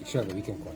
Sure, we can call.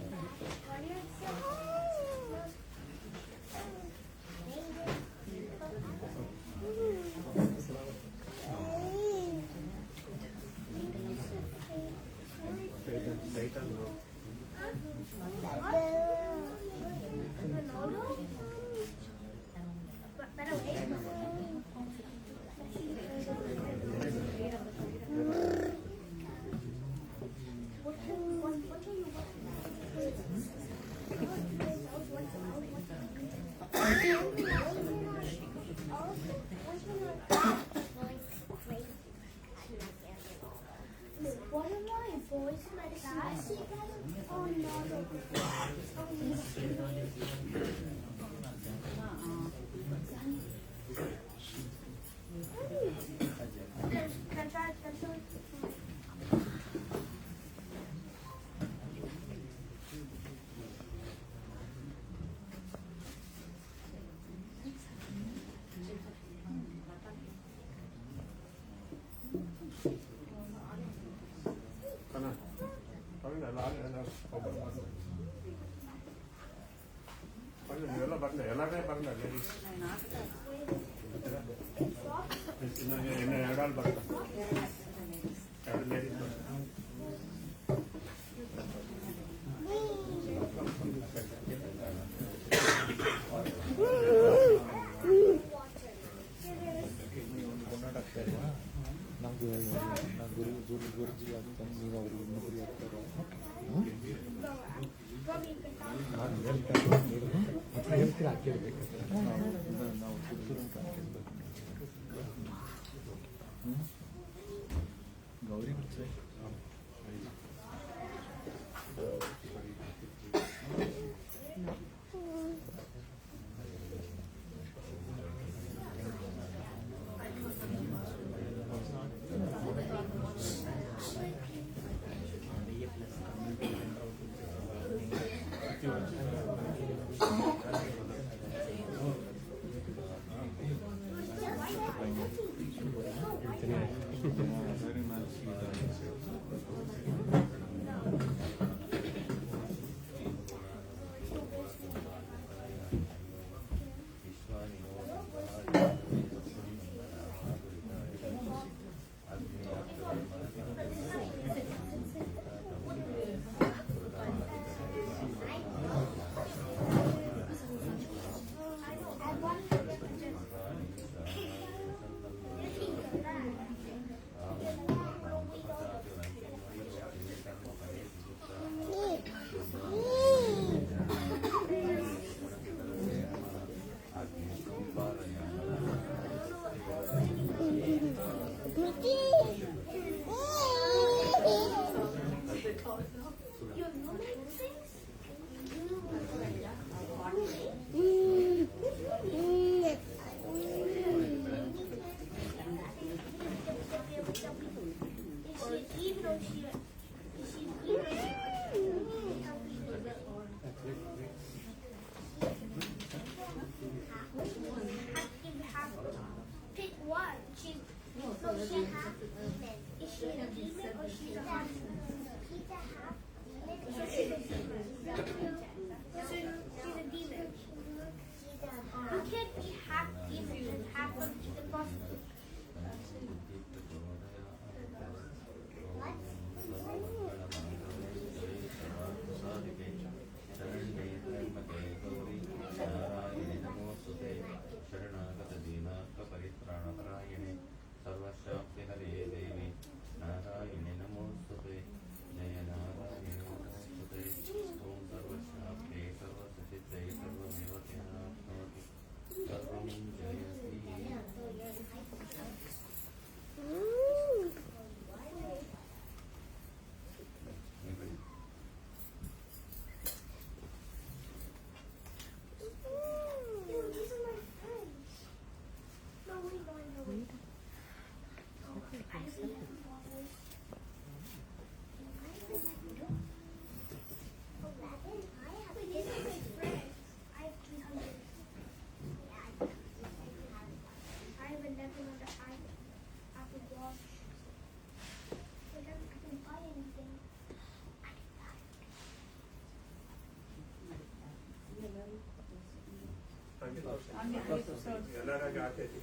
Có heller எல்லாமே பரல ladies என்ன எடால் பரல ಎರಡು ಲೇಡೀಸ್ ಗುರುಜಿ ಆಗ್ತಾನೆ ನೀವು ಅವ್ರಿಗೆ ಇನ್ನೊಬ್ಬರಿ ಆಗ್ತಾರೆ ನಾನು ಹೇಳ್ತೀನಿ ಹಾಕಿರ್ಬೇಕು ನಾವು ಸುತ್ತೂರು ಅಂತ ಹಾಕಿರ್ಬೇಕು ಗೌರಿ ಬಿಡ್ತಾರೆ ಎಲ್ಲರಾಗ ಆಗ್ತೈತಿ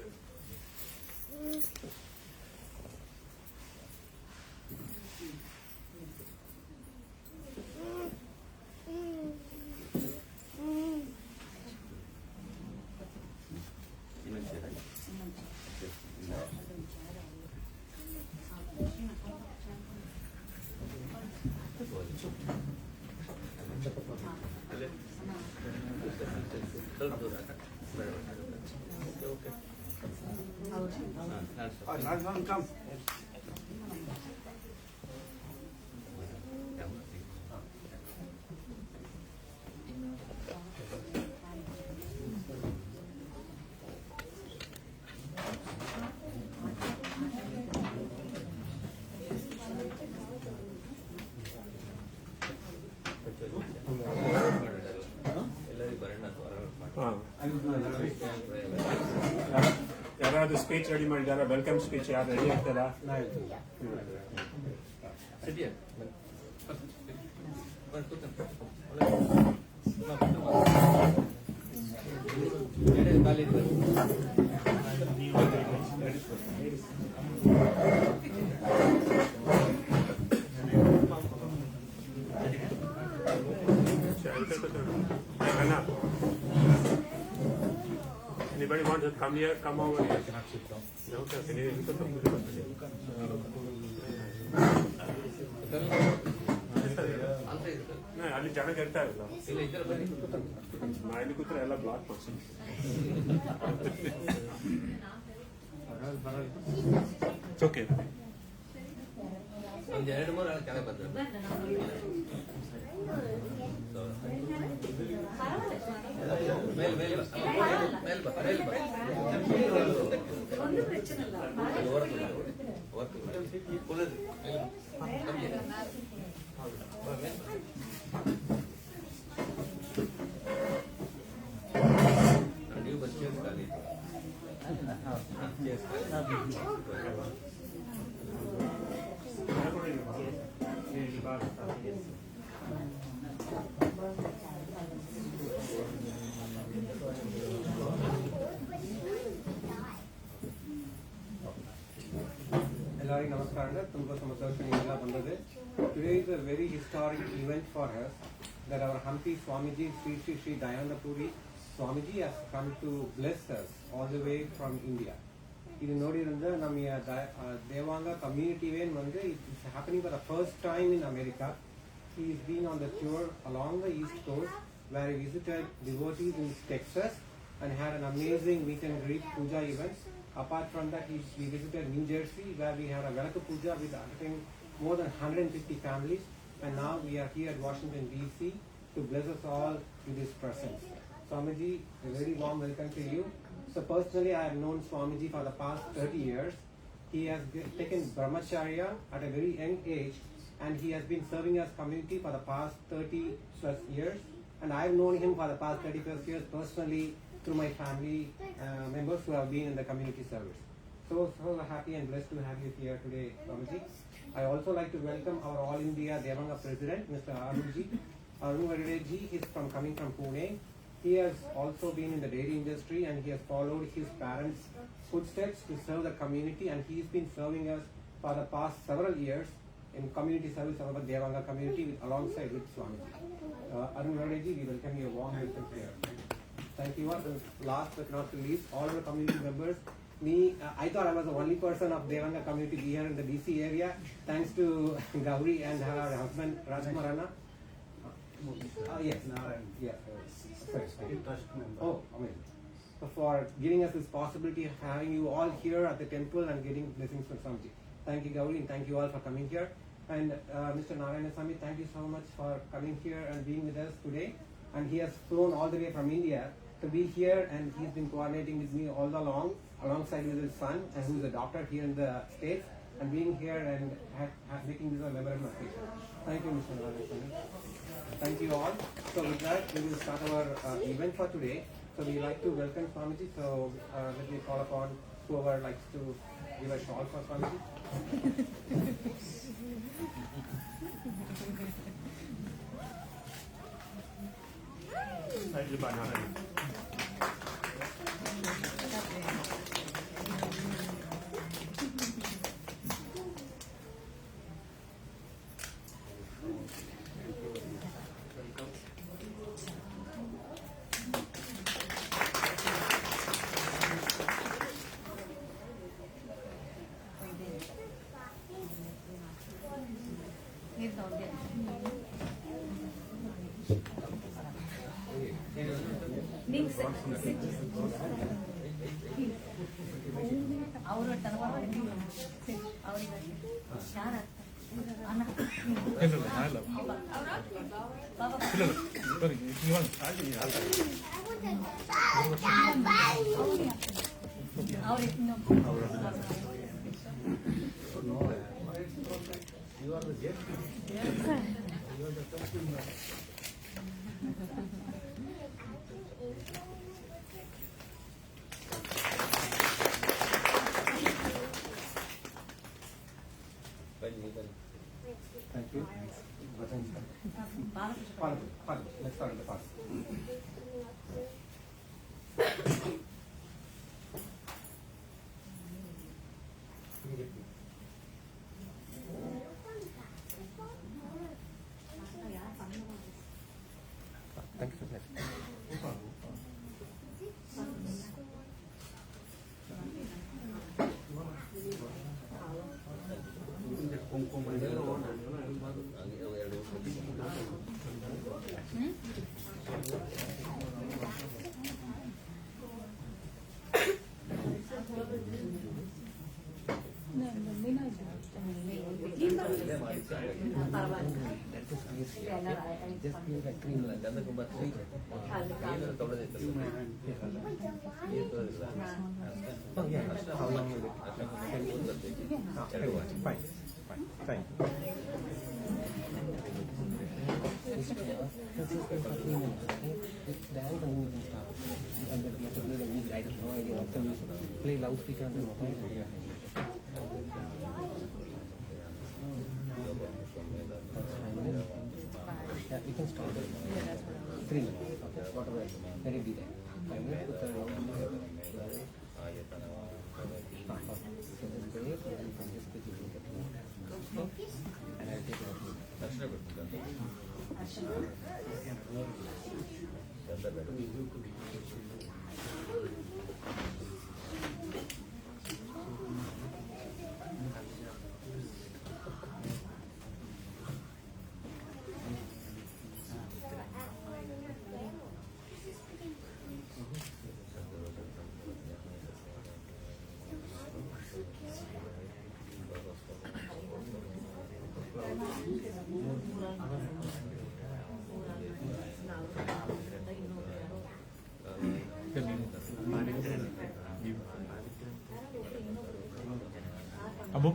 Come. ಯಾರಾದ್ರೂ ಸ್ಪೀಚ್ ರೆಡಿ ಮಾಡಿದಾರ? ವೆಲ್ಕಮ್ ಸ್ಪೀಚ್ ಯಾರು ರೆಡಿ ಆಗ್ತಾರಾ? Anna, anybody want to come here? Come over here. No, sir. ಅಲ್ಲಿ ಜನ ಗೆಲ್ತಾ ಇಲ್ಲ ಇಲ್ಲಿ ಕೂತ್ರೆ ಎಲ್ಲ ಬ್ಲಾಕ್ ಮಾಡ್ತೀನಿ ಓಕೆ ಒಂದು ಎರಡು ಮೂರು ಕೆಳಗೆ ಬಂದ್ರೆ மேல் மேல் மேல் மேல் ನೀವು ಬಸ್ ಖಾಲಿ ಎಲ್ಲರಿಗೂ ನಮಸ್ಕಾರ ತುಂಬ ಸಂತೋಷ ಬಂದಿದೆ. Today is a very historic event for us that our Hampi Swamiji Sri Sri Dayananda Puri Swamiji has come to bless us all the way from India. ಇದು ನೋಡಿದ್ರೆ ನಮ್ಮ ದೇವಾಂಗ ಕಮ್ಯುನಿಟಿ ಏನು ಬಂದರೆ it's happening for the first time in America. He is been on the tour along the east coast where he visited devotees in Texas and had an amazing meet and greet puja event. Apart from that, we visited New Jersey where we had a Velaka puja with I think more than 150 families, and now we are here at Washington DC to bless us all with his presence. Swamiji, a very warm welcome to you. So personally, I have known Swamiji for the past 30 years. He has taken brahmacharya at a very young age, and he has been serving us community for the past 30 plus years. And I have known him for the past 30 plus years personally through my family members who have been in the community service. So happy and blessed to have you here today, Swamiji. I also like to welcome our All India Devanga President, Mr. Arunji. Arun Vadeji is coming from Pune. He has also been in the dairy industry and he has followed his parents' footsteps to serve the community, and he's been serving us for the past several years in community service of our Devanga community alongside with Swamiji. Arun Vadeji, we welcome you, a warm welcome here. Thank you all. Last but not least, all our community members. I thought I was the only person of Devanga community here in the DC area. Thanks to Gauri and her husband Rajmarana. Yes, Narayan. Yeah. Oh, amazing. So for giving us this possibility of having you all here at the temple and getting blessings from Swamiji. Thank you, Gauri, and thank you all for coming here. And Mr. Narayana Swami, thank you so much for coming here and being with us today. And he has flown all the way from India to be here, and he's been coordinating with me all along, alongside with his son, and who is a doctor here in the States, and being here and making this a memorable occasion. Thank you, Mr. Narayana Swami. Thank you all. So with that, we will start our event for today. So we like to welcome Swamiji. So let me call upon whoever likes to give a shawl for Swamiji. Thank you, Banana. You are the guest. You are the customer. Thank you. Let's start with the part. ಇಲ್ಲ ಗಂಧಕುಂಭ ಏನಾದ್ರು ತೊಳೆದಿತ್ತು ಏನು ತೊಳೆದಿಲ್ಲ How long will it? Fine. Thank you. Play loudspeaker on the mobile. Yeah, we can start it. 3 minutes. Okay, whatever. Let it be there. 5 minutes. Put the round. And I'll take it. ದರ್ಶನ ಬಿಡ್ತಿದ್ದ ಗಂಧ ಬೇಡ ಅಬ್ಬು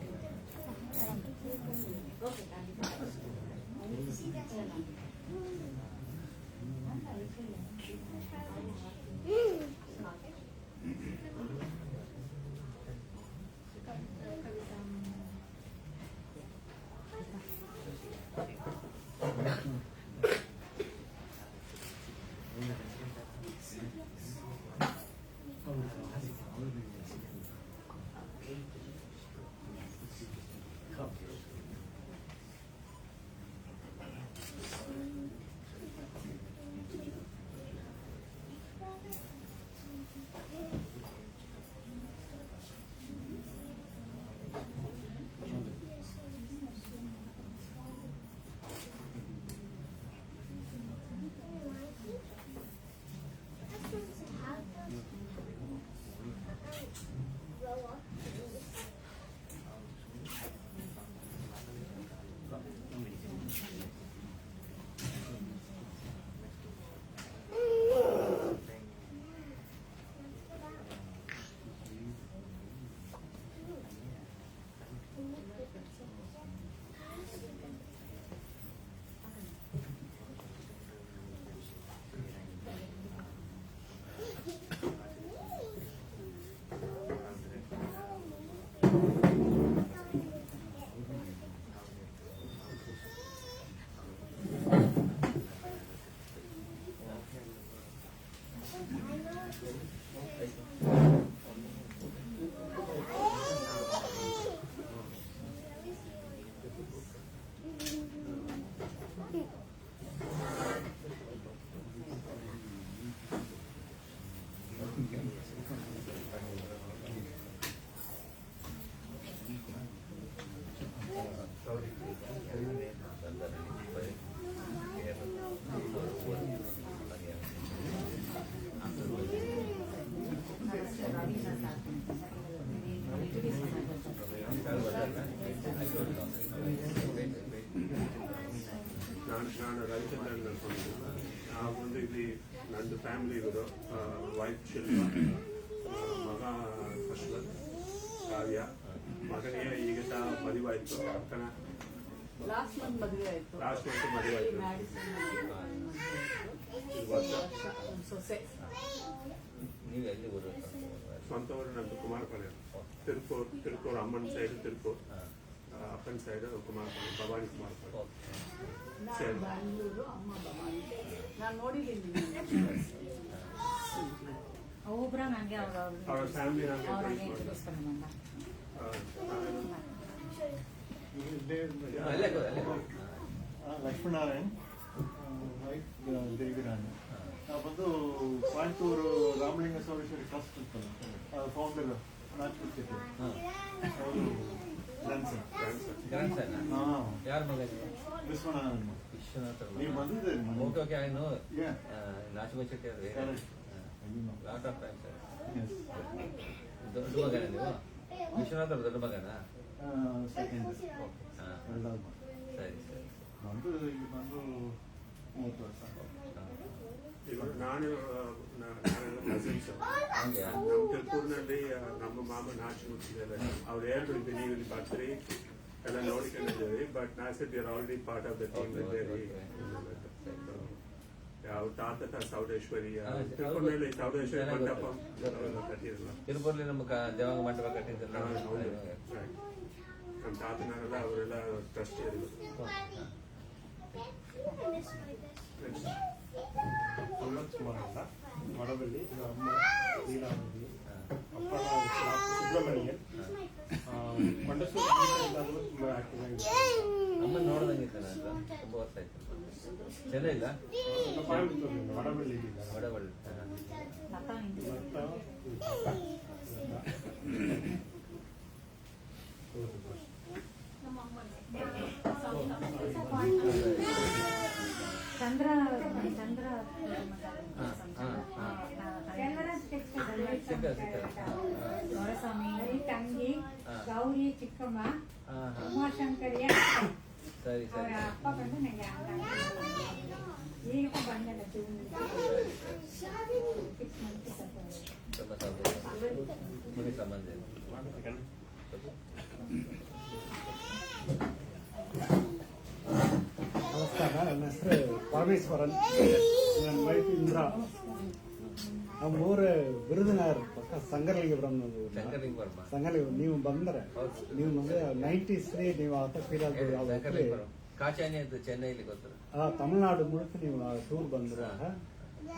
ನಾನು ರವಿಚಂದ್ರನ್ ಅನ್ಕೊಂಡಿದ್ದು ನಾವು ಒಂದು ಇಲ್ಲಿ ನಂದು family ಇರೋದು wife ಶಿಲ್ಪ ಮಗ ಅಶ್ವಥ್ ಕಾವ್ಯ ಮಗನಿಗೆ ಈಗ ಮದುವೆ ಆಯ್ತು ಅಕ್ಕನ ಲಾಸ್ಟ್ ಮಂತ್ ಮದುವೆ ಆಯ್ತು. ಲಾಸ್ಟ್ ಮಂತ್ ಮದುವೆ ಆಯ್ತು ಸೊಸೆ ನೀವು ಎಲ್ಲಿ ಊರು ಸ್ವಂತ ಊರು ನಮ್ದು ಕುಮಾರಪಾಳ್ಯ ತಿರುಪೂರ್ ಅಮ್ಮನ ಸೈಡ್ ತಿರುಪೂರ್ ಅಪ್ಪನ ಸೈಡ್ ಕುಮಾರಪಾಳ್ಯ ಭವಾನಿ ಕುಮಾರಪಾಳ್ಯ ನಾನು ಬ್ಯಾಂಗ್ಳೂರು, ಅಮ್ಮ ಭವಾನಿ. ನಾನು ನೋಡಿದ್ದೀನಿ ಒಬ್ಬರ ನನಗೆ ಅವರ ಫ್ಯಾಮಿಲಿ ಅಲ್ಲೇ ಲಕ್ಷ್ಮೀನಾರಾಯಣ್ ವೈಫ್ ದೇವಿರಾಣಿ ನಾವು ಬಂದು ಕೊಯಂಬತ್ತೂರು ರಾಮಲಿಂಗ ಸೋಮೇಶ್ವರಿ ಟ್ರಸ್ಟ್ ಇರ್ತಲ್ಲ ಫೌಂಡರ್ ನಾಚ್ಕುರ್ತಿದ್ದೆ ಅವರು ಗ್ರ್ಯಾಂಡ್ ಸನ್ ಯಾರ ಮಗ ವಿಶ್ವನಾಥನ್ ವಿಶ್ವನಾಥ ನೀವು ಬಂದಿದ್ದೀರಿ okay okay I know Yeah. ನಾಚಿಮಾ ಶೆಟ್ಟಿ ಅವ್ರೆ lot of time sir Yes. ದೊಡ್ಡ ಮಗನ ನೀವು ವಿಶ್ವನಾಥ್ ಅವ್ರ ದೊಡ್ಡ ಮಗನ ಸೆಕೆಂಡ್ ಹಾಂ ಎರಡಾவது ಸರಿ ಸರಿ ಬಂದು ಇಲ್ಲಿ ಬಂದು 30 ವರ್ಷ. ಇವಾಗ ನಾನು ಕಸಿನ್ಸ್ ಹಂಗೆ ನಮ್ಮ ತಿರುಪೂರಿನಲ್ಲಿ ನಮ್ಮ ಮಾಮ ನಾಚಿ ಮುಚ್ಚಿದ್ದಾರೆ. ಅವ್ರು ಹೇಳಿದ್ರು ಇದು ನೀವು ಇಲ್ಲಿ ಬರ್ತೀರಿ ಎಲ್ಲ ನೋಡ್ಕೊಂಡಿದ್ದೀವಿ, ಬಟ್ ನಾ shed your already part of the team. ಯಾವ ತಾತ ಸೌಡೇಶ್ವರಿ ತಿರುಪೂರಿನಲ್ಲಿ ಸೌಡೇಶ್ವರಿ ಮಂಟಪ ಕಟ್ಟಿರಲ್ಲ. ತಿರುಪೂರ್ಲಿ ನಮ್ಮ ದೇವಾಂಗ ಮಂಟಪ ಕಟ್ಟಿದ್ರಲ್ಲ. ನಮ್ಮ ತಾತನಾರೆಲ್ಲ ಅವರೆಲ್ಲ ಟ್ರಸ್ಟ್ ಇರಲಿಲ್ಲ. ಸುಮಂತ್ ಮಡವಳ್ಳಿ, ಅಮ್ಮ ಲೀಲಾವತಿ, ಅಪ್ಪ ಸುಬ್ರಹ್ಮಣ್ಯನ್, ಕೊಂಡಸೂರು ತುಂಬ ಆಕ್ಟಿವ್ ಆಗಿದೆ. ಅಮ್ಮ ನೋಡ್ದಂಗಿತ್ತು ನಾನು, ತುಂಬ ವರ್ಷ ಆಯ್ತು. ಚೆನ್ನ ಇಲ್ಲ ಮಡವಳ್ಳಿ ವಡವಳ್ಳಿ. ಚಂದ್ರ ಚಂದ್ರ ದೊರೆಸ್ವಾಮಿ ತಂಗಿ ಗೌರಿ ಚಿಕ್ಕಮ್ಮ ಉಮಾಶಂಕರಿಯ ಸರಿ ಅವರ ಸರಿ. ಅಪ್ಪ ಬಂದು ನನಗೆ ಈಗ ಬಂದಲ್ಲ ಜೂನ್ ತುಂಬ ಸಂತೋಷ. ಮುನಿ ಸಂಬಂಧ ಇಲ್ಲ. ನಮಸ್ಕಾರ, ನನ್ನ ಹೆಸರು ಪರಮೇಶ್ವರನ್, ನನ್ನ ವೈಫ್ ಇಂದ್ರಾ. ನಮ್ಮ ಊರು ವಿರುದುನಗರ್ ಪಕ್ಕ ಸಂಗರಲಿಂಗಪುರಂ. ಶಂಕರಲಿಂಗಪುರಂ. ಸಂಗರಲಿಂಗ ನೀವು ಬಂದ್ರೆ ನೀವು ಮುಂದೆ 90s ನೀವು ಆತ ಫೀಲ್ ಆಗ್ಬೋದು. ಕಾಚಾನಿ ಅಂತ ಚೆನ್ನೈಲಿ ಗೊತ್ತಲ್ಲ. ತಮಿಳ್ನಾಡು ಮುಳುಕು ನೀವು ಟೂರ್ ಬಂದ್ರೆ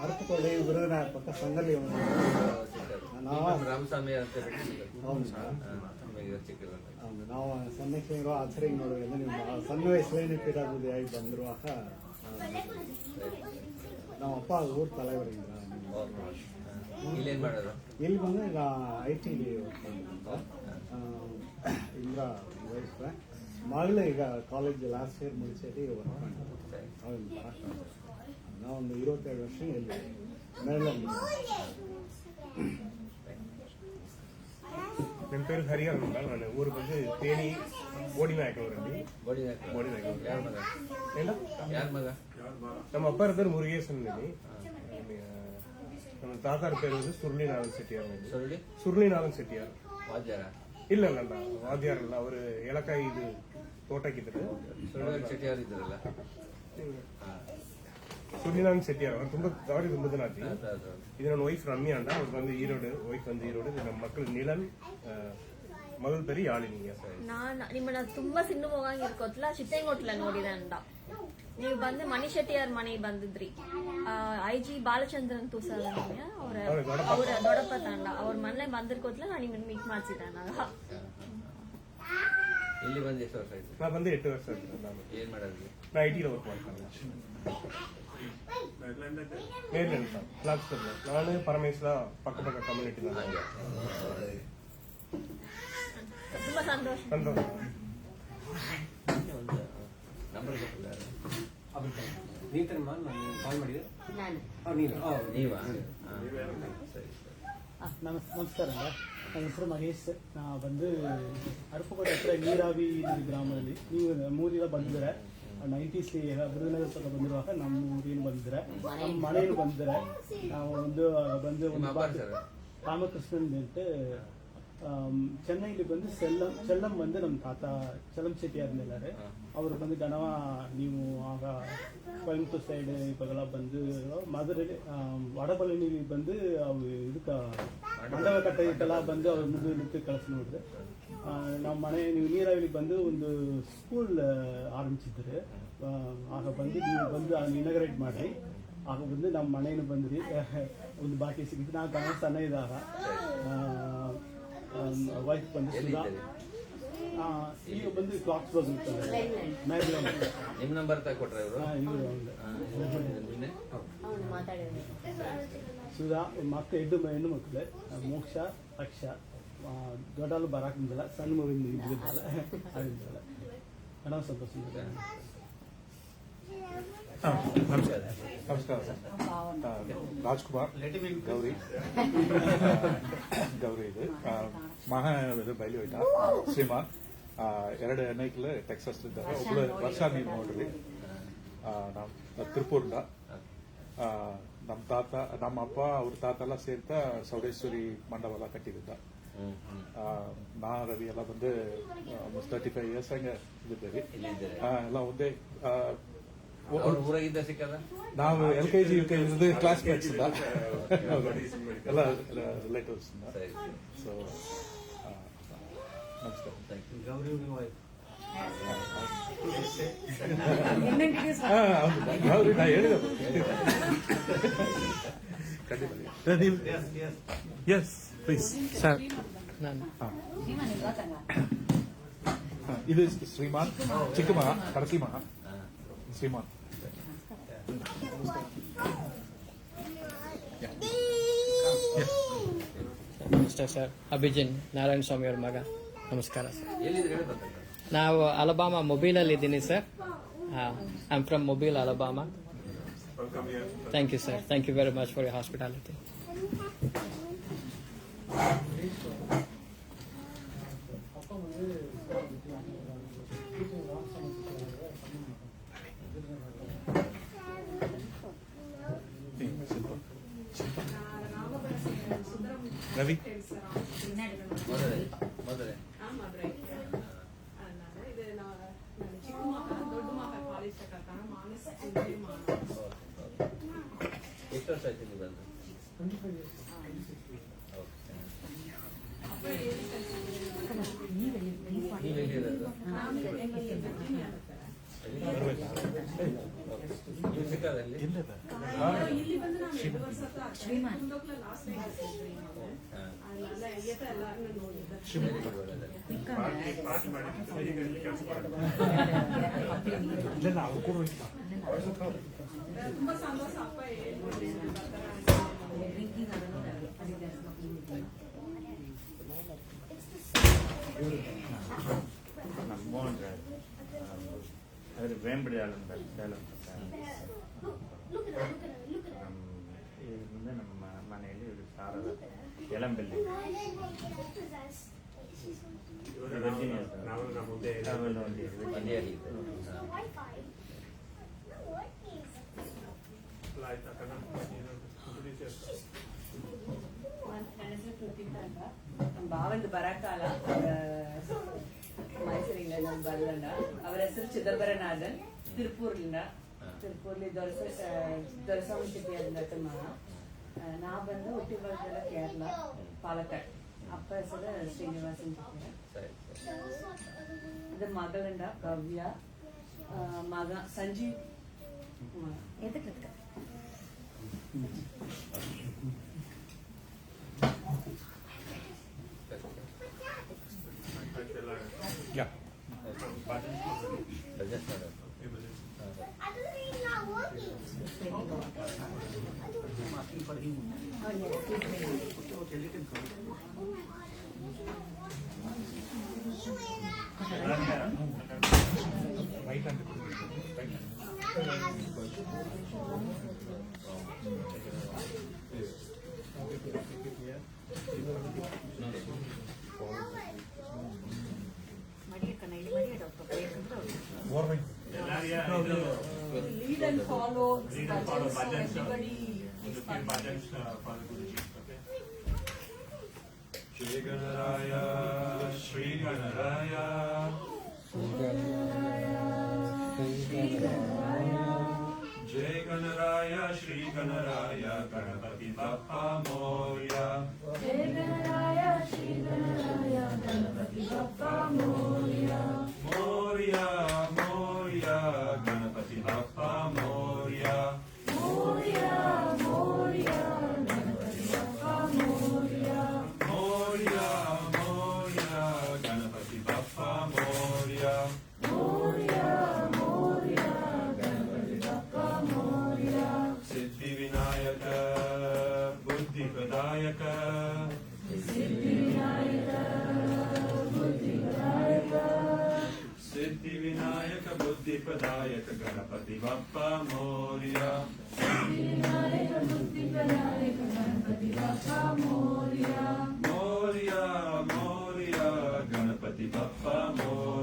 ಅರಪಕೋಡಿ ವಿರುದುನಗರ್ ಪಕ್ಕ ಸಂಗರಲಿಂಗ. ರಾಮಸ್ವಾಮಿ ಅಂತ ಹೌದು, ನಾವು ಸಣ್ಣಕ್ಕೆ ಆಚರಣೆ ಮಾಡೋದ್ರಿಂದ ನೀವು ಸಣ್ಣ ವಯಸ್ಸಲ್ಲಿ ಫೀಲ್ ಆಗೋದು ಆಗಿ ಬಂದ್ರು. ನಮ್ಮ ಅಪ್ಪ ಊರು ತಲೆವರಿಂದ ಇಲ್ಲೇನ್ ಮಾಡೋದು? ಇಲ್ಲಿ ಬಂದ್ರೆ ಈಗ IT ಇಂದ್ರ ವಯಸ್ಸ ಮಗಳು ಈಗ ಕಾಲೇಜ್ ಲಾಸ್ಟ್ ಇಯರ್ ಮುಗಿಸಿ ವರ್ಕ್ ಮಾಡ್ತಾರೆ. ನಾವೊಂದು 27 ವರ್ಷ ಇಲ್ಲಿ ಮೇಳಲ್ಲಿ. ನನ್ನ పేరు హరిహర్ ಅಂತ. ನನ್ನ ಊರು ಬಂದು ತೇಣಿ ಬೋಡಿನಾಯಕವರಲ್ಲಿ. ಯಾರ ಮಗ? ಏನ ಯಾರ ಮಗ? ನಮ್ಮ ಅಪ್ಪರ పేరు ಮುರುಗೇಶನ್ అని. ನಮ್ಮ ತಾತಾರ పేరు ಸುರ್ಲಿನಾಥನ್ ಶೆಟ್ಟಿಯಾರ್. ಸುರ್ಲಿನಾಥನ್ ಶೆಟ್ಟಿಯಾರ್ ವಾದ್ಯಾರ? ಇಲ್ಲ ವಾದ್ಯಾರಲ್ಲ, ಅವರು ಏಲಕಾಯಿ ಇದು ತೋಟಕ್ಕಿದ್ರು. ಶೆಟ್ಟಿಯಾರ್ ಇದ್ರಲ್ಲ. ಸುರ್ಲಿನಾಥನ್ ಶೆಟ್ಟಿಯಾರ್ ಅವರು ಅವರಿಗೆ ತುಂಬ ಜನ ಆತಿ. ಇದು ನನ್ನ ವೈಫ್ ರಮ್ಯಾ ಅಂತ. ಅವ್ರು ಬಂದು ಈರೋಡು, ವೈಫ್ ಬಂದು ಈರೋಡು. ನಮ್ಮ ಮಕ್ಕಳು ನೀಲನ್, ಮಗಳ ಪೇರು ಯಾಳಿನಿ. ನಿಮ್ಮನ್ನ ತುಂಬಾ ಸಿನ್ನು ಹೋಗಂಗಿರ್ಕೋತ್ಲ ಚಿಟ್ಟೆಂಗೊಟ್ಲ ನೋಡಿದೆ ಅಂತ. ನೀವು ಬಂದು ಮಣಿ ಶೆಟ್ಟಿಯಾರ್ ಮನೆಗೆ ಬಂದಿದ್ರಿ. IG ಬಾಲಚಂದ್ರನ್ ತೂಸಲ್ಲ ಅವ್ರ ದೊಡ್ಡಪ್ಪ ತಂಡ ಅವ್ರ ಮನೆ ಬಂದಿರ್ಕೋತ್ಲ ನಾನು ನಿಮ್ಮನ್ನ ಮೀಟ್ ಮಾಡ್ಸಿದ್ದೆ. ಇಲ್ಲಿ ಬಂದು ಎಷ್ಟು ವರ್ಷ ಆಯ್ತು? ನಾ ಬಂದು 8 ವರ್ಷ ಆಯ್ತು. ನಾನು ಏನ್ ಮಾಡೋದು? ನಾ IT ವರ್ಕ್ ಮಾಡ್ತಾನೆ. ಮೇರ್ಲೆಂಡ್ ಫ್ಲಾಗ್ಸ್. ನಾನು ಪರಮೇಶ್ವರ ಪಕ್ಕ ಕಮ್ಯುನಿಟಿ. ತುಂಬಾ ಸಂತೋಷ. ನಂಬರ್ ಗೊತ್ತಿಲ್ಲ. ನೀತನಮ್ಮ ನಾನು ಕಾಲ್ ಮಾಡಿದೆ. ನೀವಾ? ಸರಿ. ನಮಸ್ಕಾರ, ನನ್ನ ಹೆಸರು ಮಹೇಶ್. ನಾ ಬಂದು ಅರಪಕೋಟೆ ಹತ್ರ ನೀರಾವಿ ಗ್ರಾಮದಲ್ಲಿ ನೀವು ಮೂರಿಂದ ಬಂದಿದ್ದಾರೆ. 90s ಬಿರುದುನಗರ ತನಕ ಬಂದಿರುವಾಗ ನಮ್ಮ ಊರಿನ ಬಂದಿದ್ದಾರೆ, ನಮ್ಮ ಮನೆಯನ್ನು ಬಂದಿದ್ದಾರೆ. ನಾವು ಬಂದು ರಾಮಕೃಷ್ಣನ್ ಅಂತ ಚೆನ್ನೈಲಿ ಬಂದು ಚೆಲ್ಲಂ ಬಂದು ನಮ್ಮ ತಾತ ಚಲಂ ಶೆಟ್ಟಿ ಆದ್ಮೇಲೆ ಅವರು ಬಂದು ಗಣವ ನೀವು ಆಗ ಕೊಯಂಬತ್ತೂರು ಸೈಡ್ ಇವಾಗೆಲ್ಲ ಬಂದು ಮಧುರಲ್ಲಿ ವಡಬಳ್ಳನಿ ಬಂದು ಅವು ಇದಕ್ಕೆ ಮಂಡವ ಕಟ್ಟೆಲ್ಲ ಬಂದು ಅವ್ರು ಮುಗಿಲಿಕ್ಕೆ ಕಳಿಸಿ ನೋಡಿದ್ರೆ ನಮ್ಮ ಮನೆ ನೀವು ನೀರಾವರಿಗೆ ಬಂದು ಒಂದು ಸ್ಕೂಲ್ ಆರಂಭಿಸಿದ್ರೆ ಆಗ ಬಂದು ನೀವು ಬಂದು ಇನಾಗ್ರೇಟ್ ಮಾಡಿರಿ. ಆಗ ಬಂದು ನಮ್ಮ ಮನೆಯನ್ನು ಬಂದ್ರಿ ಒಂದು ಬಾಕಿ ಸಿಕ್ಕಿದ್ದು. ನಾ ಗಣ ಸಣ್ಣ ಇದ್ದಾಗ ವೈಫ್ ಬಂದು ಈಗ ಬಂದು ಕ್ಲಾಕ್ಸ್ ಬಂದಿರ್ತಾರೆ. ನಿಮ್ಮ ನಂಬರ್ ತಗೊಟ್ರೆ ಇವರು? ಸುಧಾ ಮಕ್ಕಳು ಹೆಣ್ಣು ಮಕ್ಕಳು ಮೋಕ್ಷ ಅಕ್ಷ ದೊಡ್ಡಲು ಬರಾಕ್ ಬಂದಿಲ್ಲ, ಸಣ್ಣ ಮಗುವಿಂದ ಇದ್ದಿದ್ದಲ್ಲ ಆಗಿದ್ದಲ್ಲ. ಗಣ ಸಂತೋಷ. ನಮಸ್ಕಾರ ಸರ್. ರಾಜ್ಕುಮಾರ್, ಗೌರಿ ಇದು ಮಹಾ ಬಯಲು ಶ್ರೀಮಾ ಎರಡು ಹೆಣ್ಣೈಕ್ಲು ಟೆಕ್ಸಸ್ ಇದ್ದಾರೆ. ಒಬ್ಳು ವರ್ಷ ನೀವು ನೋಡ್ರಿ, ನಾವು ತಿರುಪೂರ್ದ. ನಮ್ಮ ತಾತ, ನಮ್ಮ ಅಪ್ಪ, ಅವ್ರ ತಾತ ಎಲ್ಲ ಸೇರ್ತಾ ಚೌಡೇಶ್ವರಿ ಮಂಡಪ ಕಟ್ಟಿದ್ದ. ನಾ ರವಿ ಎಲ್ಲ ಬಂದು ಆಲ್ಮೋಸ್ಟ್ 35 years ಹಂಗೆ ಇಲ್ಲಿದ್ದೇವೆ. ಎಲ್ಲ ಒಂದೇ ಊರಾಗಿದ್ದ ಸಿಕ್ಕದ. ನಾವು LKG UKG ಕ್ಲಾಸ್ಮೇಟ್ಸ್ ಎಲ್ಲ ರಿಲೇಟಿವ್ಸ್. ಸೊ ನಮಸ್ಕಾರ. ಹೌದು, ನಾ ಹೇಳಿದೆ ಖಂಡಿತ. Yes please sir. ಇದು ಶ್ರೀಮಾನ್ ಚಿಕ್ಕಮಹ ಕಡಸಿಮಹ ಶ್ರೀಮಾನ್. ನಮಸ್ತೆ ಸರ್. ಅಭಿಜಿನ್ ನಾರಾಯಣ ಸ್ವಾಮಿ ಅವ್ರ ಮಗ. ನಮಸ್ಕಾರ ಸರ್. ಎಲ್ಲಿದ್ರೆ ನಾವು ಅಲಬಾಮಾ ಮೊಬೈಲಲ್ಲಿ ಇದ್ದೀನಿ sir. I am from Mobile, Alabama. Thank you sir. Thank you very much for your hospitality. Ravi ಮೊದಲೇ ಎಷ್ಟು ವರ್ಷ ಆಯ್ತು ನೀವು ಬಂದು? ನೀವೆಲ್ಲಿರೋದು? ನೀವು ಸಿಕ್ಕಾದಲ್ಲಿ? ಮೋಹನ್ ರಾಜ್ ಅವರು ವೇಂಬಡಿ ಮುಂದೆ ನಮ್ಮ ಮನೆಯಲ್ಲಿ ಇವರು ಸಾರದ ಎಲಂಬೆಲ್ಲಿ ಭಾವಂದು ಬರಕಾಲ ಮೈಸೂರಿಂದ ನಮ್ಮ ಬಲ್ಲಂಡ. ಅವರ ಹೆಸರು ಚಿದಂಬರನಾಥನ್. ತಿರುಪೂರ್ಲಿಂದ ದೊರಸ್ವಾಮಿ ಚಿಟ್ಟಿಯಾದ ಮಗ. ನಾ ಬಂದು ಹುಟ್ಟಿಬಾರ್ದೆಲ್ಲ ಕೇರಳ ಪಾಲಕ್ಕಾಡ್. ಅಪ್ಪ ಹೆಸರು ಶ್ರೀನಿವಾಸನ್ ಚಿಟ್ಟಿಯ. ಇದು ಮಗಳಿಂದ ಭವ್ಯ, ಮಗ Sanjeev Kumar. Yeah. Right hand. Lead and follow bhajans, so everybody is bhajans for the Guruji. Okay. Shri Ganaraya, Shri Ganaraya, Jai Ganaraya, Shri Ganaraya, Ganapati Bappa Moria. Jai Ganaraya, Shri Ganaraya, Ganapati Bappa Moria. Moria, Moria, Ganapati Bappa Moria. Moria, Moria, Ganapati Bappa Moria. Moria, Moria, Ganapati Bappa Moria. Moria, Moria, Ganapati Bappa Moria. Siddhi Vinayaka, Buddhi Pradayaka. Siddhi Vinayaka, Buddhi Pradayaka. Siddhi Vinayaka, Buddhi Pradayaka, Ganapati Bappa Moria. Siddhi Vinayaka, Buddhi Pradayaka, Ganapati Bappa Moria. Moria, Moria, Ganapati Bappa Moria.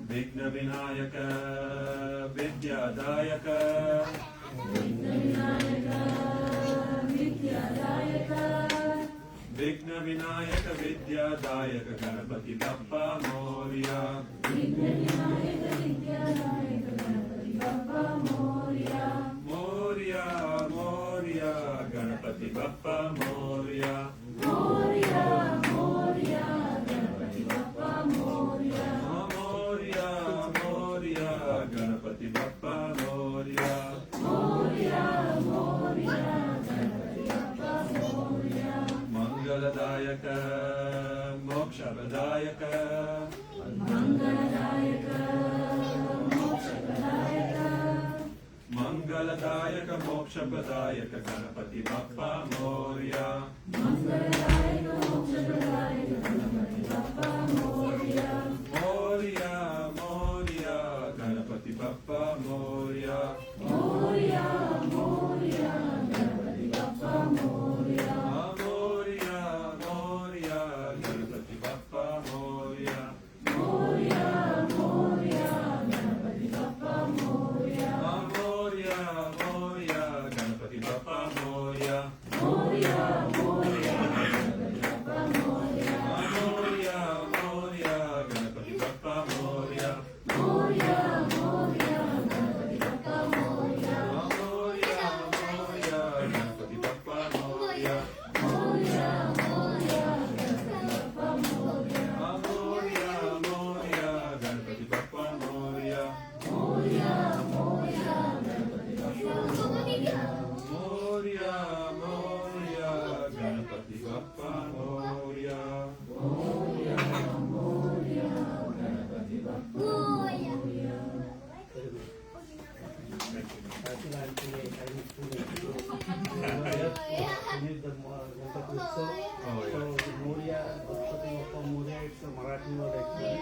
विघ्न विनायक विद्यादायक विघ्न Vinayak विद्यादायक Ganpati Bappa Morya Morya Morya Ganpati Bappa Morya Morya Morya Ganpati Bappa Morya Morya Morya Ganpati Bappa Morya Morya Morya Ganpati Bappa Morya मंगलदायक मोक्षप्रदायक मंगलदायक मोक्षप्रदायक मंगलदायक मोक्षप्रदायक Ganpati Bappa Morya मंगलदायक मोक्षप्रदायक Ganpati Bappa Morya Morya Morya Ganpati Bappa Morya Morya Morya Ganpati Bappa Morya Morya Morya Ganpati Bappa Morya Morya Morya Ganpati Bappa Morya Morya Morya Ganpati Bappa Morya Morya Morya Ganpati Bappa Morya Morya Morya Ganpati Bappa Morya Morya Morya Ganpati Bappa Morya Morya Morya Ganpati Bappa Morya Morya Morya Ganpati Bappa Morya Morya Morya Ganpati Bappa Morya Morya Morya Ganpati Bappa Morya Morya Morya Ganpati Bappa Morya Morya Morya Ganpati Bappa Morya Moria, it's a Marathi word actually.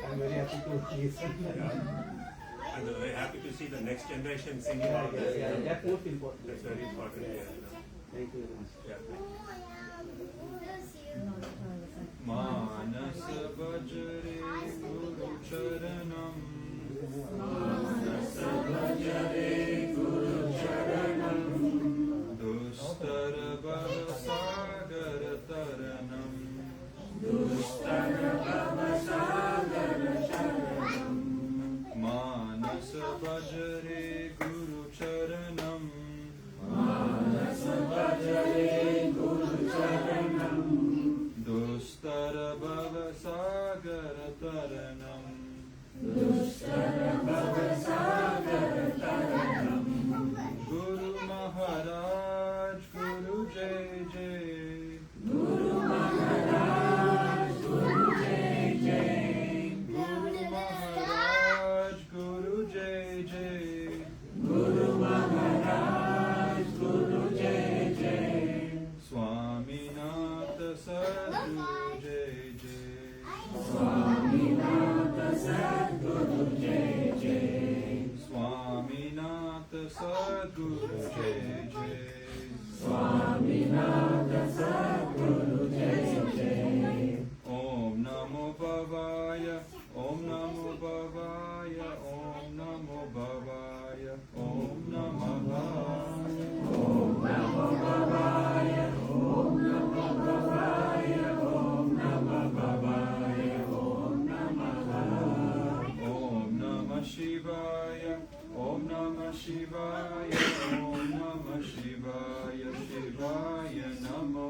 I'm very happy to listen. I'm very happy to see the next generation singing all Yeah, this. that's most important. That's very important. Thank you very much. मानस भजरे गुरु चरणम मानस भजरे गुरु चरणम दुस्तर भव सागर तरणम दुस्तर भव सागर तरणम मानस भजरे गुरु चरणम मानस भजरे गुरु चरणम दुस्तर भव सागर तरणम दुस्तर भव सागर तरणम गुरु महाराज गुरु जय जय गुरु महाराज गुरु जय जय गुरु महाराज गुरु जय जय गुरु महाराज गुरु जय जय स्वामीनाथ सद्गुरु जय जय स्वामीनाथ सद्गुरु जय जय स्वामीनाथ सद्गुरु जय जय स्वामीनाथ सद्गुरु जय जय ओम नमो भवाय ओम नमो भवाय ओम नमो भवाय ओम नमः भवाय ओम नमो भवाय ओम नमो भवाय ओम नमः भवाय ओम नमः ओम नमः शिवाय ओम नमः शिवाय ओम नमः शिवाय शिवाय नमो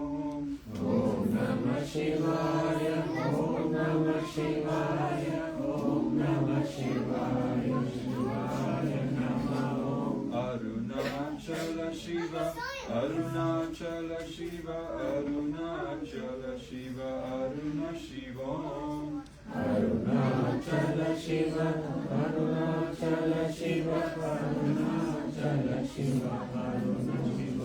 ओम नमः शिवाय ओम नमः शिवाय ओम नमः शिवाय शिवाय नमो अरुणाचल शिव अरुणाचल शिव अरुणाचल शिव अरुण शिव अरुणाचल शिव अरुणाचल शिव अरुणाचल शिव अरुण शिव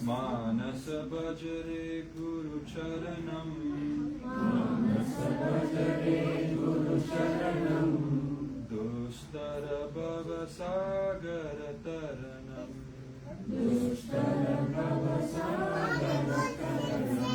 मानस भजरे गुरु चरणम मानस भजरे गुरु चरणम दुस्तर भव सागर तरणम दुस्तर भव सागर तरणम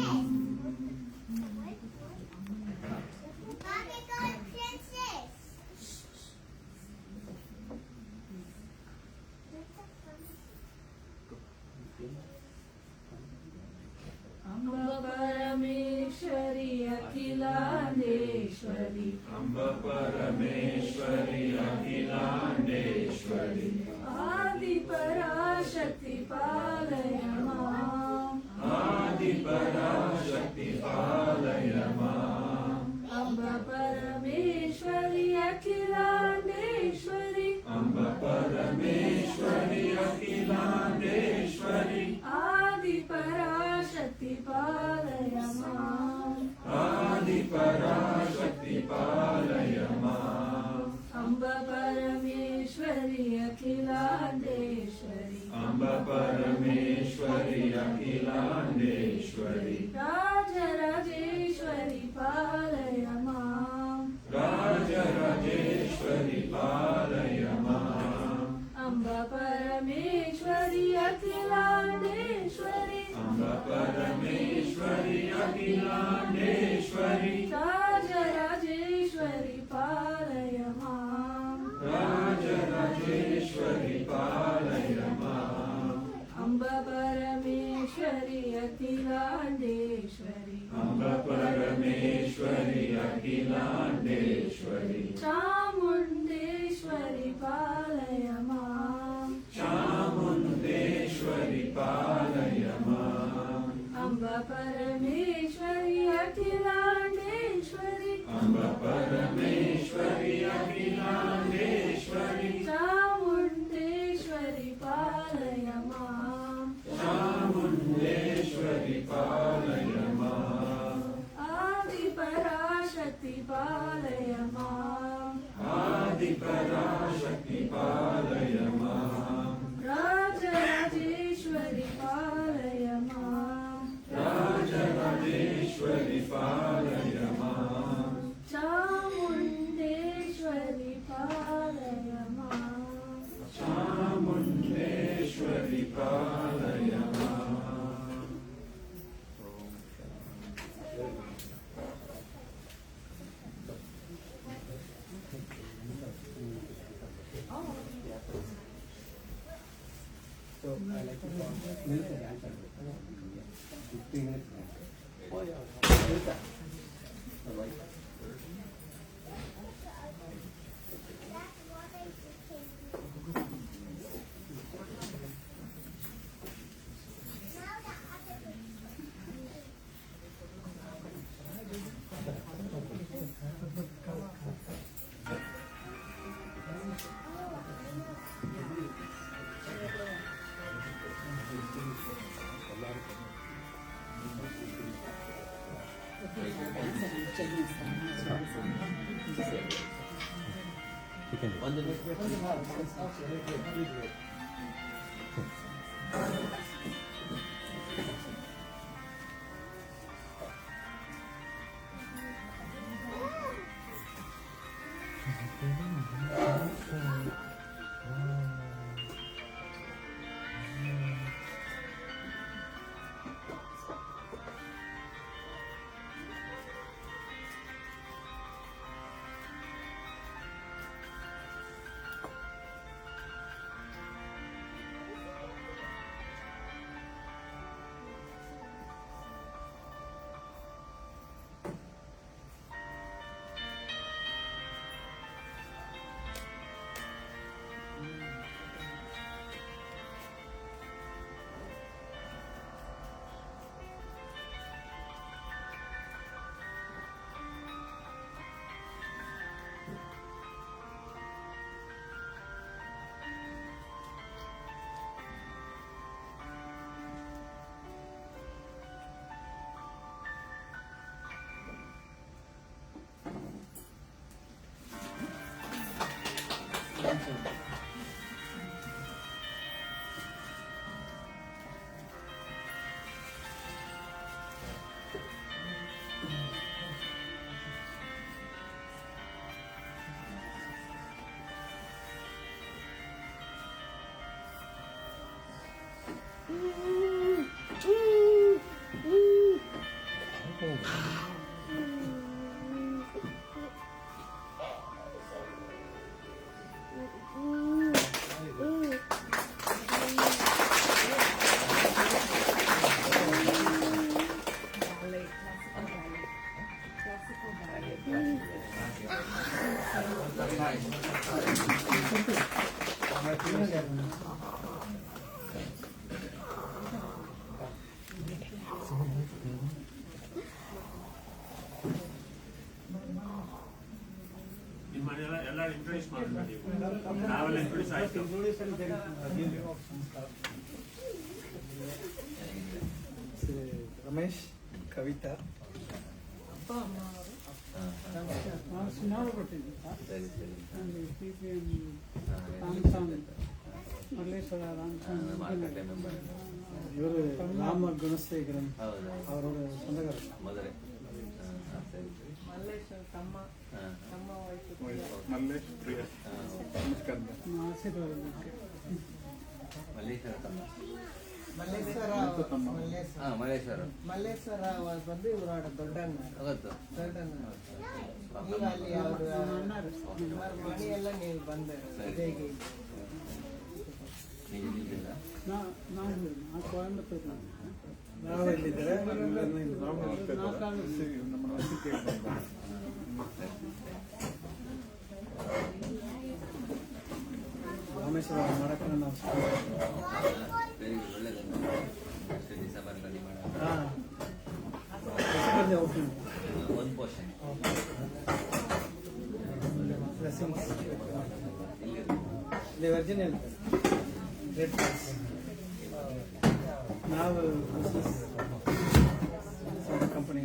परमेश्वरी अम्ब परमेश्वरी अखिलांडेश्वरी आदि पराशक्ति पालय माम् आदि पराशक्ति पालय माम् अम्ब परमेश्वरी अखिलांडेश्वरी अम्ब परमेश्वरी अखिलांडेश्वरी आदि पराशक्ति पालय माम् आदि पराशक्ति पालय माम् अम्ब परमेश्वरी अखिलांडेश्वरी अम्ब परमेश्वरी अखिलांडेश्वरी राजराजेश्वरी पालय माम् राजराजेश्वरी पालय माम् अम्ब परमेश्वरी अखिलांडेश्वरी अम्ब परमेश्वरी अखिलांडेश्वरी राजराजेश्वरी पालय माम् राजराजेश्वरी पालय माम् अम्ब परमेश्वरी अखिलांडेश्वरी अम्ब परमेश्वरी अखिलांडेश्वरी चामुण्डेश्वरी पालय माम् चामुण्डेश्वरी पालय माम् अम्ब परमेश्वरी अखिलांडेश्वरी अम्ब परमेश्वरी अखिलांडेश्वरी चामुण्डेश्वरी पालय माम् चामुण्डेश्वरी पालय माम् आदि पराशक्ति पालय माम् आदि पराशक्ति पालय माम् राजराजेश्वरी पालय माम् राजराजेश्वरी पालय माम् चामुण्डेश्वरी पालय माम् चामुण्डेश्वरी पालय माम् So I like to milk and dance. 15 minutes. Oh yeah. Milk. Right. Classical ballet. ನಿಮ್ಮ ಮನೆಯಲ್ಲ ಎಲ್ಲ ಇಂಟ್ರೊಡ್ಯೂಸ್ ಮಾಡ್ತಾರೆ ನೀವು, ನಾವೆಲ್ಲ ಇಂಟ್ರೊಡ್ಯೂಸ್ ಆಯ್ತು. ರಮೇಶ್, ಕವಿತಾ, ಸುಮಾರು ಕೊಟ್ಟಿದ್ದೆ ಸರಿ ಸರಿ PPM Ramaswamy Malleshwara Ramaswamy market member. ಇವರು ರಾಮ ಗುಣಶೇಖರನ್ ಹೌದಾ ಅವರ ಸ್ವಂತಗಾರ. ಮೊದಲೇ ಸರಿ ಸರಿ. ಮಲ್ಲೇಶ್ವರ ತಮ್ಮ ವಯಸ್ಸು ಮಲ್ಲೇಶ್ ಪ್ರಿಯ ಆಶೀರ್ವಾದ ಮಲ್ಲೇಶ್ವರ ತಮ್ಮ. மல்லேஸ்வரா ಮಲ್ಲೇಶ್ವರ மல்லேஸ்வர வந்து இவரோட ದೊಡ್ಡಣ್ಣ ಗೊತ್ತು. ನೀವು ಅಲ್ಲಿ ಅವ್ರ ಮನೆಯೆಲ್ಲ ನೀವು ಬಂದರು ಹೇಗೆ ನಿಜ ನಾವು ಕೊಯಂಬತ್ತೂರು ನಾವು ಇಲ್ಲಿದ್ದಾರೆ. ನಮ್ಮ ವಸತಿ ರಾಮೇಶ್ವರ ಮಾಡಕ್ಕೆ ನಾವು ವೆರಿ ಗುಡ್, ಒಳ್ಳೆಯದು. ಅಷ್ಟು ದಿವಸ ಬರಲಿ ಮಾಡೋಣ. ಒಂದು ಪೋರ್ಷನ್ ಇಲ್ಲಿ ಒರಿಜಿನಲ್ ರೆಡ್ ಕ್ರಾಸ್. ನಾವು ಕಂಪನಿ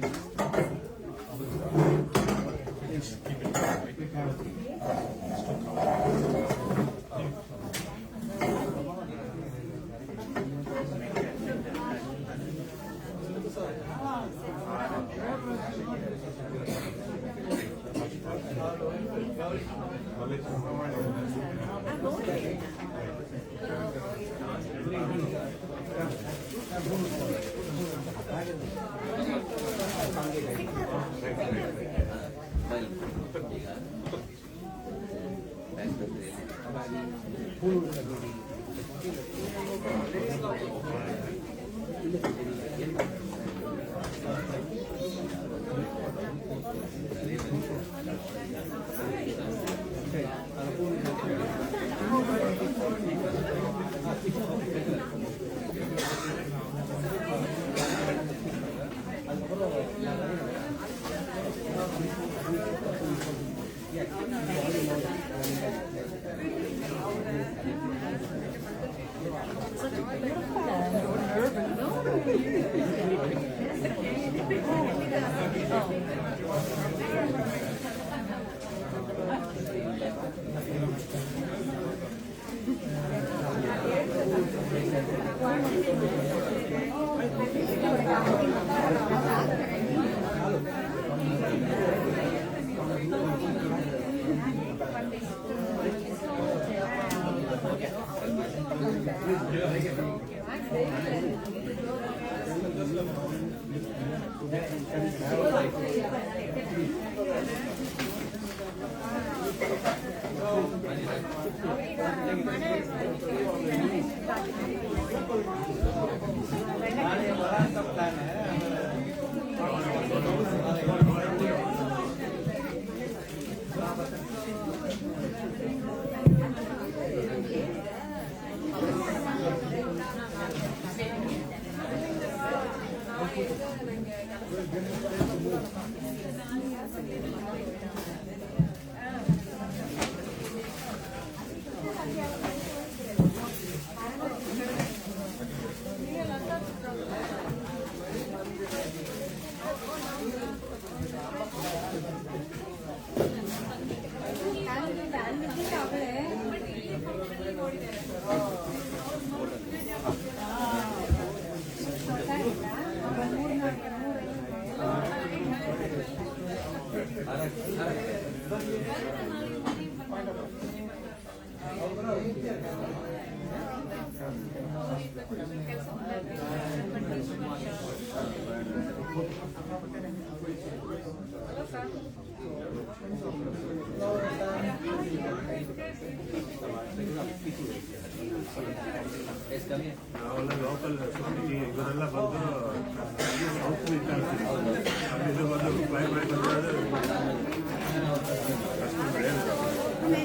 ನಾವೆಲ್ಲ ಲೋಕಲ್ ಸುದ್ದಿ ಇವರೆಲ್ಲ ಬಂದು ಔಟ್ ಇದು ಬಂದು ಫ್ಲೈ ಮಾಡಿ ಬಂದ್ರೆ ಕಷ್ಟ ಬೆಳೆಯೋದು.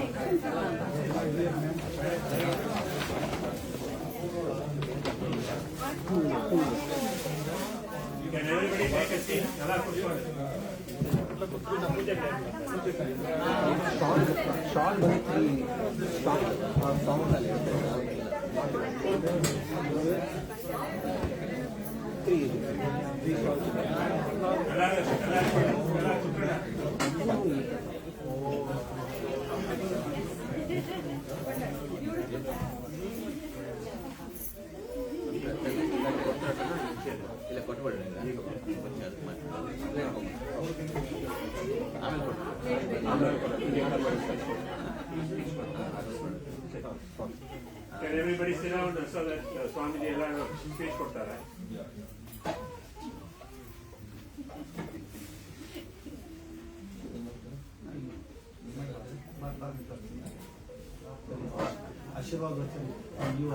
ಶಾಲ್ ಬಂದು ಸಾಂಗ್ಸಲ್ಲಿ ಇಲ್ಲ ಕೊಟ್ಬಿಡ್ರಿ Can everybody sit down so that Swamiji ಎಲ್ಲರೂ ಸ್ಪೀಚ್ ಕೊಡ್ತಾರೆ? ಆಶೀರ್ವಾದ ನೀವು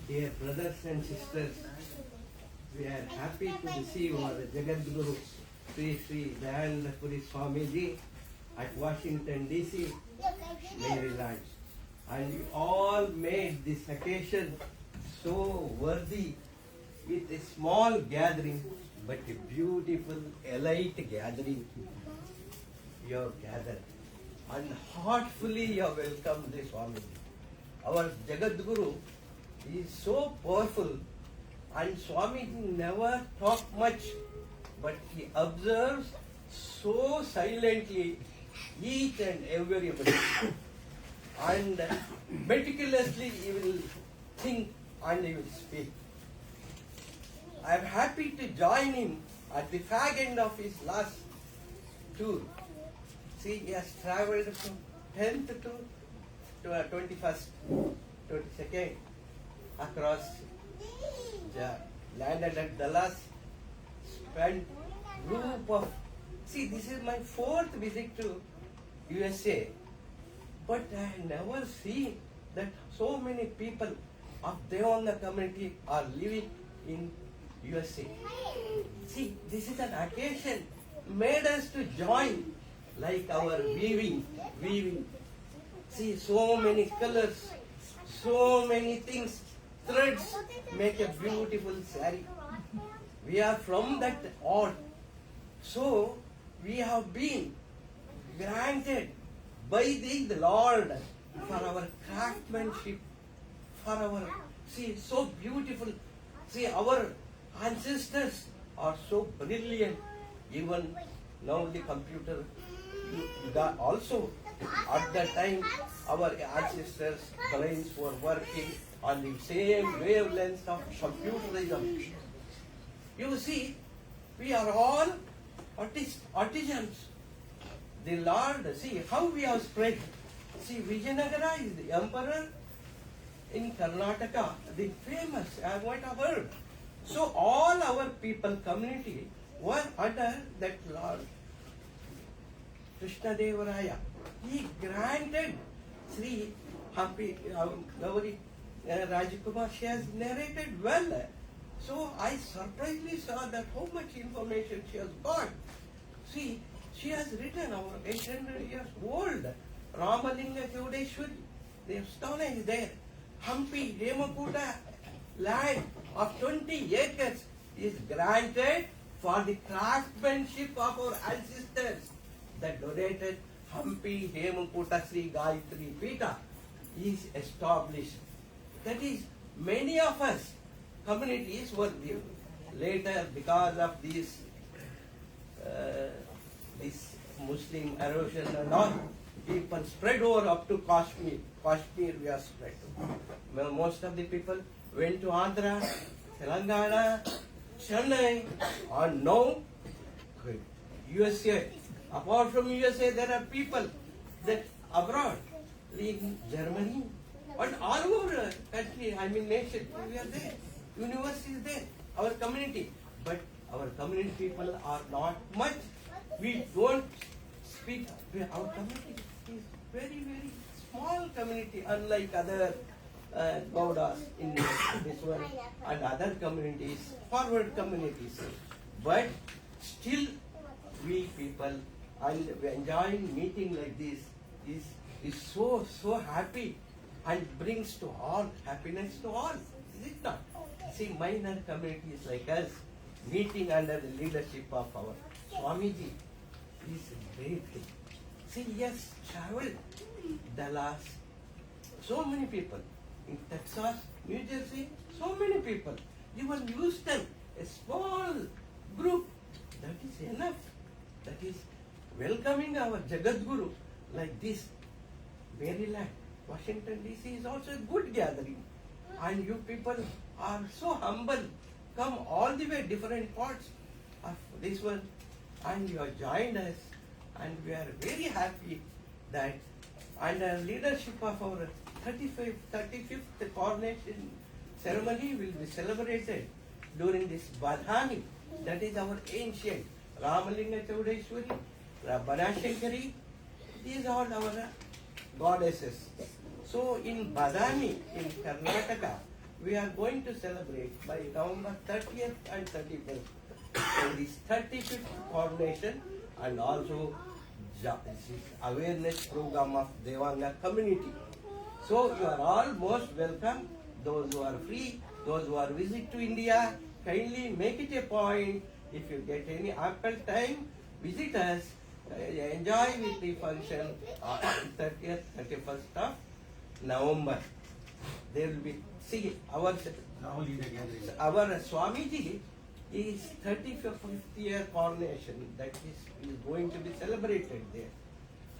Dear brothers and sisters, we are happy to receive our Jagadguru Sri Sri Dayananda Puri Swamiji at Washington DC, Maryland. And you all made this occasion so worthy with a small gathering, but a beautiful elite gathering. You have gathered and heartfully you have welcomed the Swamiji. Our Jagadguru is so powerful, and Swamiji never talk much, but he observes so silently each and everybody, and meticulously he will think and he will speak. I am happy to join him at the fag end of his last tour. See, he has travelled from 10th to 21st, 22nd across landed at Dallas, spent group of, see, this is my 4th visit to USA, but I have never seen that so many people of Devanga community are living in USA. See, this is an occasion made us to join, like our weaving. See, so many colors, so many things, threads make a beautiful saree. We are from that art. So, we have been granted by the Lord for our craftsmanship, for our, see, so beautiful. See, our ancestors are so brilliant. Even now the computer, also at that time our ancestors' brains were working on the same wavelength of computerism. You see, we are all artisans. The Lord, see how we have spread. See, Vijayanagara is the emperor in Karnataka, the famous, I might have heard. So all our people, community, were under that Lord Krishna Devaraya. He granted Sri Hampi Gauri Rajakumar. She has narrated well. So I surprisingly saw that how much information she has got. See, she has written our 800 years old Ramalinga Chaudeshwari. The stone is there. Hampi Hemakuta land of 20 acres is granted for the craftsmanship of our ancestors that donated. Hampi Hemakuta Sri Gayatri Pita is established. That is, many of us communities were later, because of this Muslim erosion and all, people spread over up to Kashmir. Kashmir we are spread to. Well, most of the people went to Andhra, Telangana, Chennai, and now USA. Apart from USA, there are people that abroad, in Germany, and all over country, I mean nation, we are there. University is there, our community. But our community people are not much. We don't speak. Our community is very, very small community, unlike other Gaudas in this one and other communities, forward communities. But still we people and we enjoying meeting like this is so happy and brings to all happiness to all. Is it not? See, minor communities like us meeting under the leadership of our Swamiji is a great thing. See, yes, traveled Dallas, so many people. In Texas, New Jersey, so many people. Even Houston, a small group. That is enough. That is welcoming our Jagat Guru like this. Maryland, Washington DC is also a good gathering. And you people are so humble. Come all the way different parts of this one. And you have joined us. And we are very happy that under leadership of our 35th coronation ceremony will be celebrated during this Badhani. That is our ancient Ramalinga Chaudeshwari, Banashankari. These are our goddesses. So in Badhani, in Karnataka, we are going to celebrate by November 30th and 31st. So this 35th coronation and also awareness program of Devanga community. So you are all most welcome. Those who are free, those who are visit to India, kindly make it a point. If you get any ample time, visit us. Enjoy with the function on 30th, 31st of November. There will be, see, our Swamiji is 35th year coronation that is going to be celebrated there.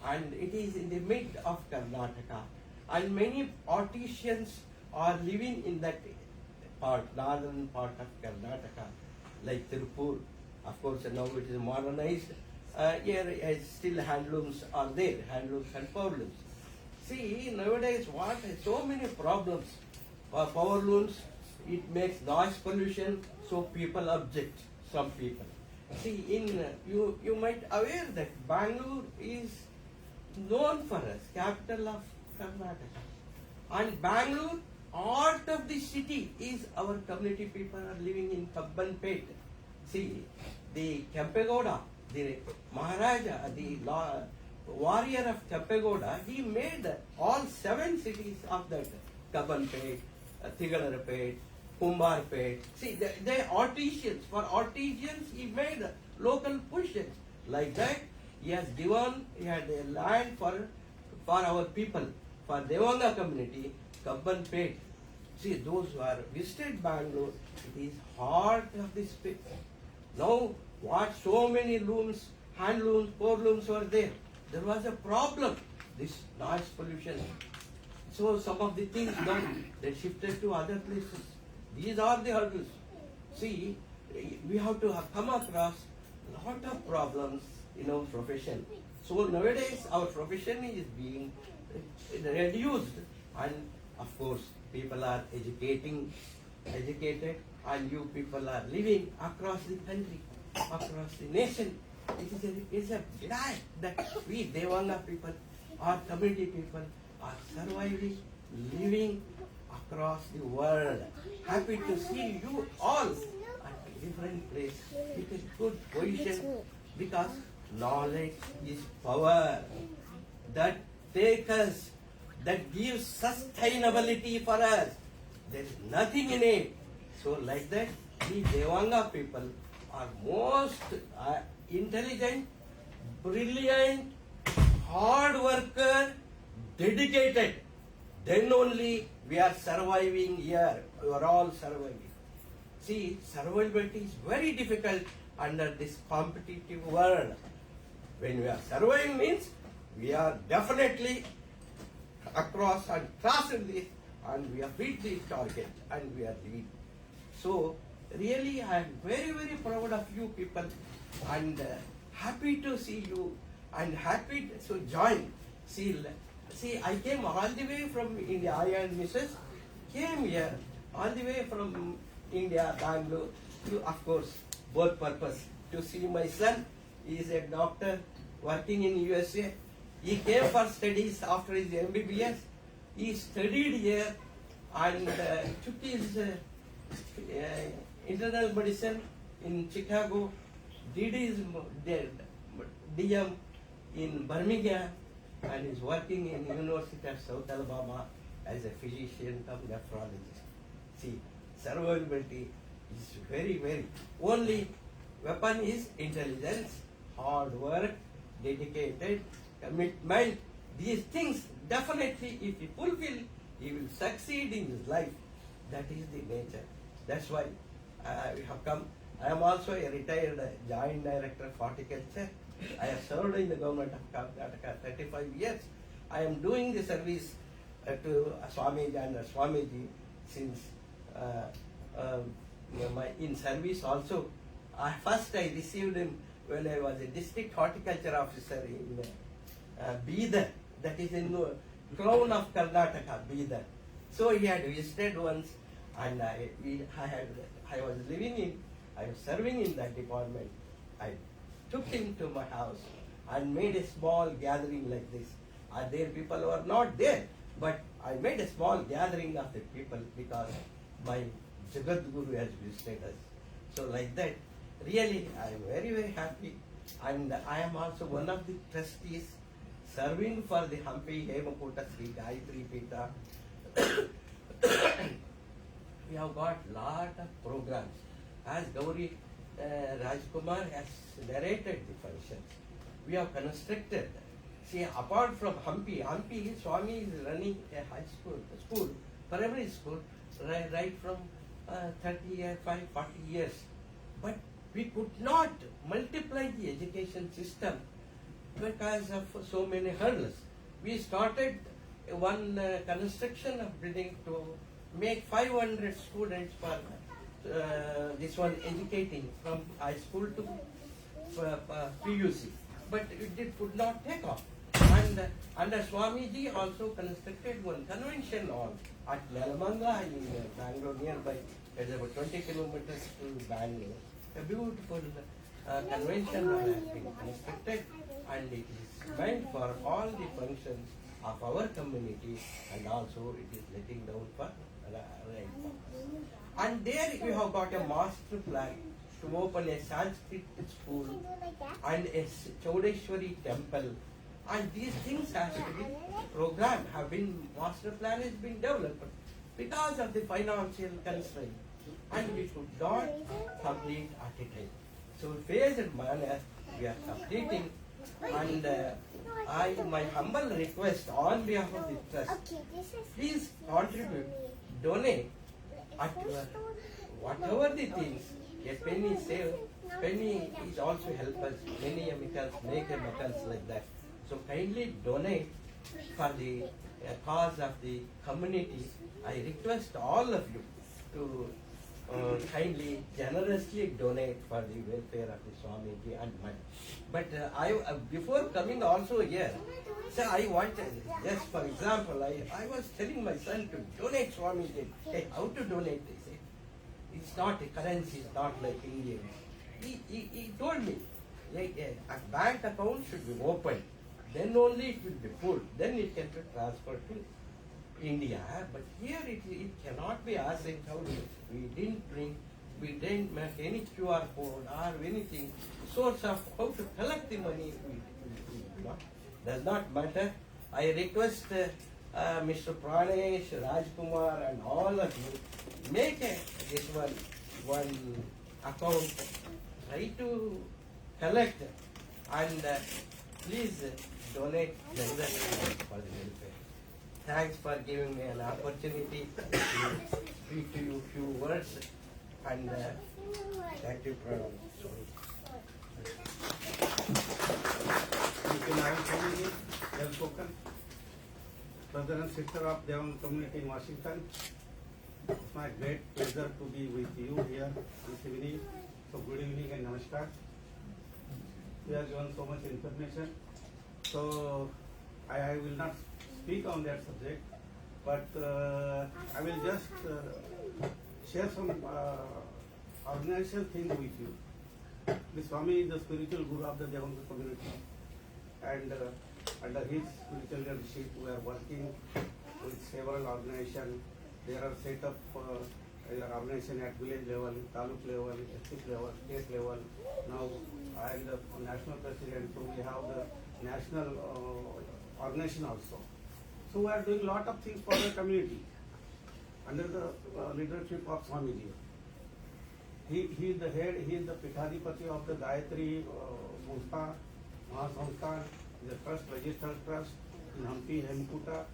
And it is in the mid of Karnataka. And many artisans are living in that part, northern part of Karnataka, like Tirupur. Of course, now it is modernized. Here still handlooms are there, handlooms and powerlooms. See, nowadays what so many problems. For power looms, it makes noise pollution, so people object, some people. See, you might aware that Bangalore is known for us, capital of Karnataka. And Bangalore, heart of the city is our community people are living in Kabbanpet. See, the Kempegowda, the Maharaja, the warrior of Kempegowda, he made all 7 cities of that Kabbanpet, Tigalarpet, Kumbarpet. See, they artisans. For artisans, he made local pushes. Like that, he has given, he had a land for our people, for Devanga community, Kabbanpet. See, those who are visited Bangalore, it is heart of this place. Now, what so many looms, hand looms, poor looms were there. There was a problem, this noise pollution. So some of the things now they shifted to other places. These are the hurdles. See, we have to come across a lot of problems in our profession. So nowadays our profession is being reduced, and of course people are educated, and you people are living across the country, across the nation. It is a delight that we Devanga people, our community people, are surviving, living across the world. Happy to see you all at different places. It is good position because knowledge is power that takes us, that gives sustainability for us. There is nothing in it. So like that, we Devanga people are most intelligent, brilliant, hard worker, dedicated. Then only we are surviving here. We are all surviving. See, survivability is very difficult under this competitive world. When we are surviving means we are definitely across and crossing this, and we have reached the target and we are leading. So really I am very, very proud of you people, and happy to see you, and happy to join. See, I came all the way from India. I and Mrs. came here all the way from India, Bangalore, to, of course, both purpose, to see my son. He is a doctor working in USA. He came for studies after his MBBS. He studied here, and took his internal medicine in Chicago, did his DM in Birmingham, and is working in University of South Alabama as a physician cum nephrologist. See, survivability is very, very, only weapon is intelligence, hard work, dedicated, commitment. These things definitely, if he fulfill, he will succeed in his life. That is the nature. That's why we have come. I am also a retired joint director of horticulture. I have served in the government of Karnataka 35 years. I am doing the service to Swamiji and Swamiji since in service also. First I received him when I was a district horticulture officer in Bidar, that is in crown of Karnataka, Bidar. So he had visited once, and I was serving in that department. I took him to my house and made a small gathering like this. There people were not there, but I made a small gathering of the people because my Jagat Guru has visited us. So like that, really I am very, very happy, and I am also one of the trustees serving for the Hampi Hemakuta Sri Gayatri Pita. We have got lot of programs. As Gauri Rajkumar has narrated the functions, we have constructed. See, apart from Hampi, Swami is running a high school, primary school, right from 35, 40 years. But we could not multiply the education system because of so many hurdles. We started one construction of building to make 500 students for this one educating from high school to PUC, but it could not take off. And under Swamiji also constructed one convention hall at Nelamanga in Bangalore nearby. It's about 20 kilometers to Bangalore. A beautiful convention hall has been constructed, and it is meant for all the functions of our community, and also it is letting down for rainfall. And there we have got a master plan to open a Sanskrit school and a Chaudeshwari temple. And these things have to be programmed, master plan has been developed because of the financial constraint. And we should not complete at a time. So phased manner we are completing, and my humble request on behalf of the trust, please contribute, donate at whatever the things. A penny save, penny is also help us. Many amicals make amicals like that. So kindly donate for the cause of the community. I request all of you to kindly, generously donate for the welfare of the Swamiji and mine. But before coming also here, sir, I wanted, just for example, I was telling my son to donate Swamiji. Hey, how to donate? They say, it's not a currency, it's not like Indian. He told me, a bank account should be opened. Then only it will be full. Then it can be transferred to India. But here it cannot be asked how we didn't make any QR code or anything. Source of how to collect the money does not matter. I request Mr. Pranesh, Rajkumar and all of you, make this one account, try to collect, and please donate generously for the welfare. Thanks for giving me an opportunity to speak to you few words, and thank you for Thank you, Madam Swamiji. Well spoken. Brother and sister of Devan community in Washington, it's my great pleasure to be with you here this evening. So good evening and namaskar. We have given so much information. So I will not speak on that subject, but I will just share some organizational thing with you. The Swami is the spiritual guru of the Devanga community, and under his spiritual leadership we are working with several organizations There are set up organization at village level, taluk level, district level, state level. Now I am the national president, so we have the national organization also. So we are doing lot of things for the community under the leadership of Swamiji. He is the head, he is the Pithadipati of the Gayatri Samsthan, Mahasamsthan, the trust, registered trust in Hampi, Hemkuta.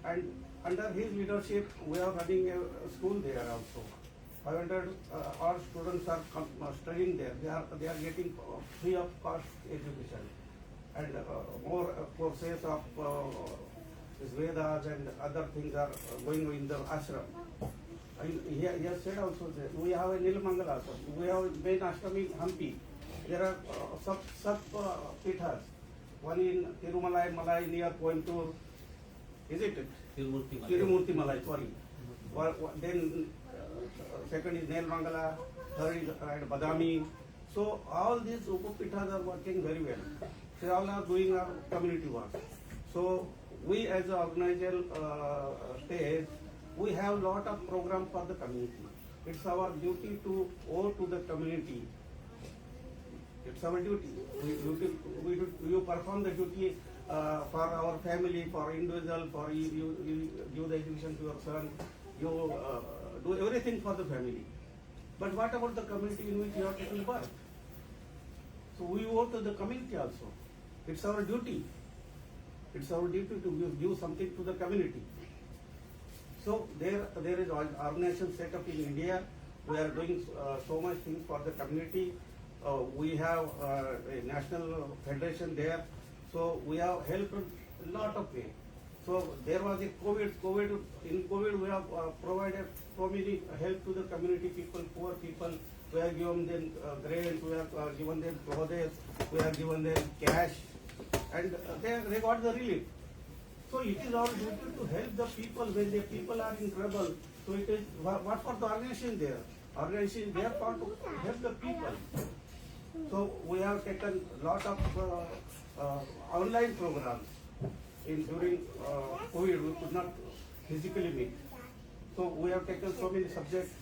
And under his leadership, we are running a school there also. 500 our students are studying there. They are getting free of cost education. And more courses of Vedas and other things are going in the ashram. He has said also that we have a Nilmangal ashram. We have main ashram in Hampi. There are sub pithas. One in Tirumalai Malai near Coimbatore. Is it? Tirumurti Malai, sorry. Then second is Nilmangala, third is Badami. So all these Upapithas are working very well. They all are doing our community work. So we as an organization stage, we have lot of program for the community. It's our duty to owe to the community. It's our duty. We perform the duty for our family, for individual, for you give the education to your son, you do everything for the family. But what about the community in which you are taking birth? So we owe to the community also. It's our duty. It's our duty to give something to the community. So there is an organization set up in India. We are doing so much things for the community. We have a national federation there. So we have helped a lot of way. So there was a COVID. In COVID we have provided so many help to the community people, poor people. We have given them grants, we have given them clothes, we have given them cash, and they got the relief. So it is our duty to help the people when the people are in trouble. So it is what for the organization there? Organization is there for to help the people. So we have taken lot of online programs during COVID. We could not physically meet. So we have taken so many subjects.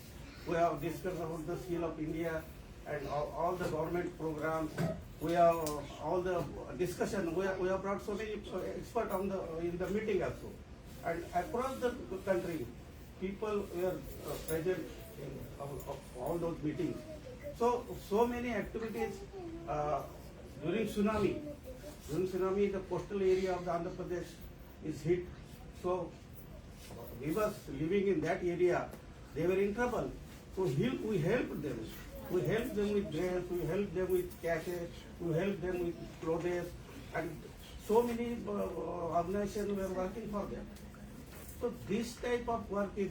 We have discussed about the seal of India and all the government programs. We have all the discussion. We have brought so many experts in the meeting also. And across the country, people were present in all those meetings. So many activities during tsunami. During tsunami, the coastal area of the Andhra Pradesh is hit. So we was living in that area. They were in trouble. So we helped them. We helped them with grants, we helped them with cash, we helped them with clothes, and so many organizations were working for them. So this type of work is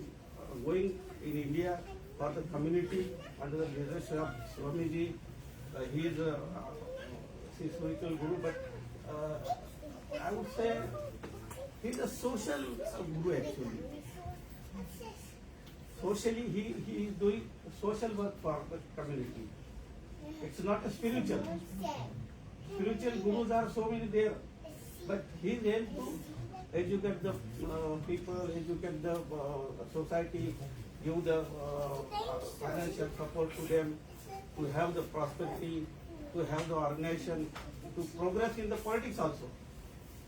going in India for the community under the leadership of Swamiji. He is a spiritual guru, but I would say he is a social guru actually. Socially, he is doing social work for the community. It's not a spiritual. Spiritual gurus are so many there, but he is able to educate the people, educate the society, give the financial support to them, to have the prosperity, to have the organization, to progress in the politics also.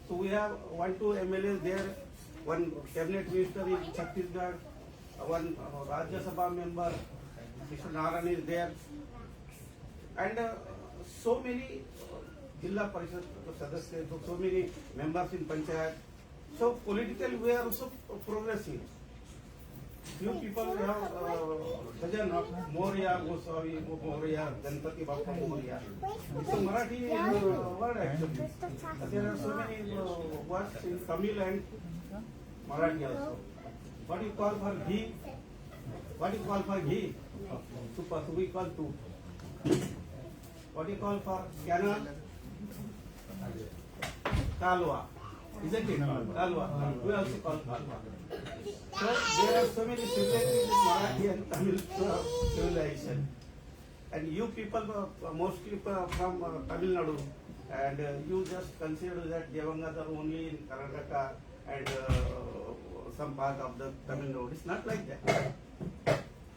So we have 1-2 MLAs there, one cabinet minister in Chhattisgarh, one Rajya Sabha member, Mr. Naran is there, and so many Jilla Parishad Sadasyas, so many members in Panchayat. So politically we are also progressing. Few people have Bhajan of Moria, Goswami, Moria, Ganpati Bappa Moria. It's a Marathi word actually. There are so many words in Tamil and Marathi also. What you call for ghee? What you call for ghee? Super, so we call two. What you call for canal? Kalwa. Isn't it? Kalwa. We also call Kalwa. So there are so many similarities in Marathi and Tamil civilization. And you people, mostly from Tamil Nadu, and you just consider that Devangas are only in Karnataka and some part of the Tamil Nadu. It's not like that.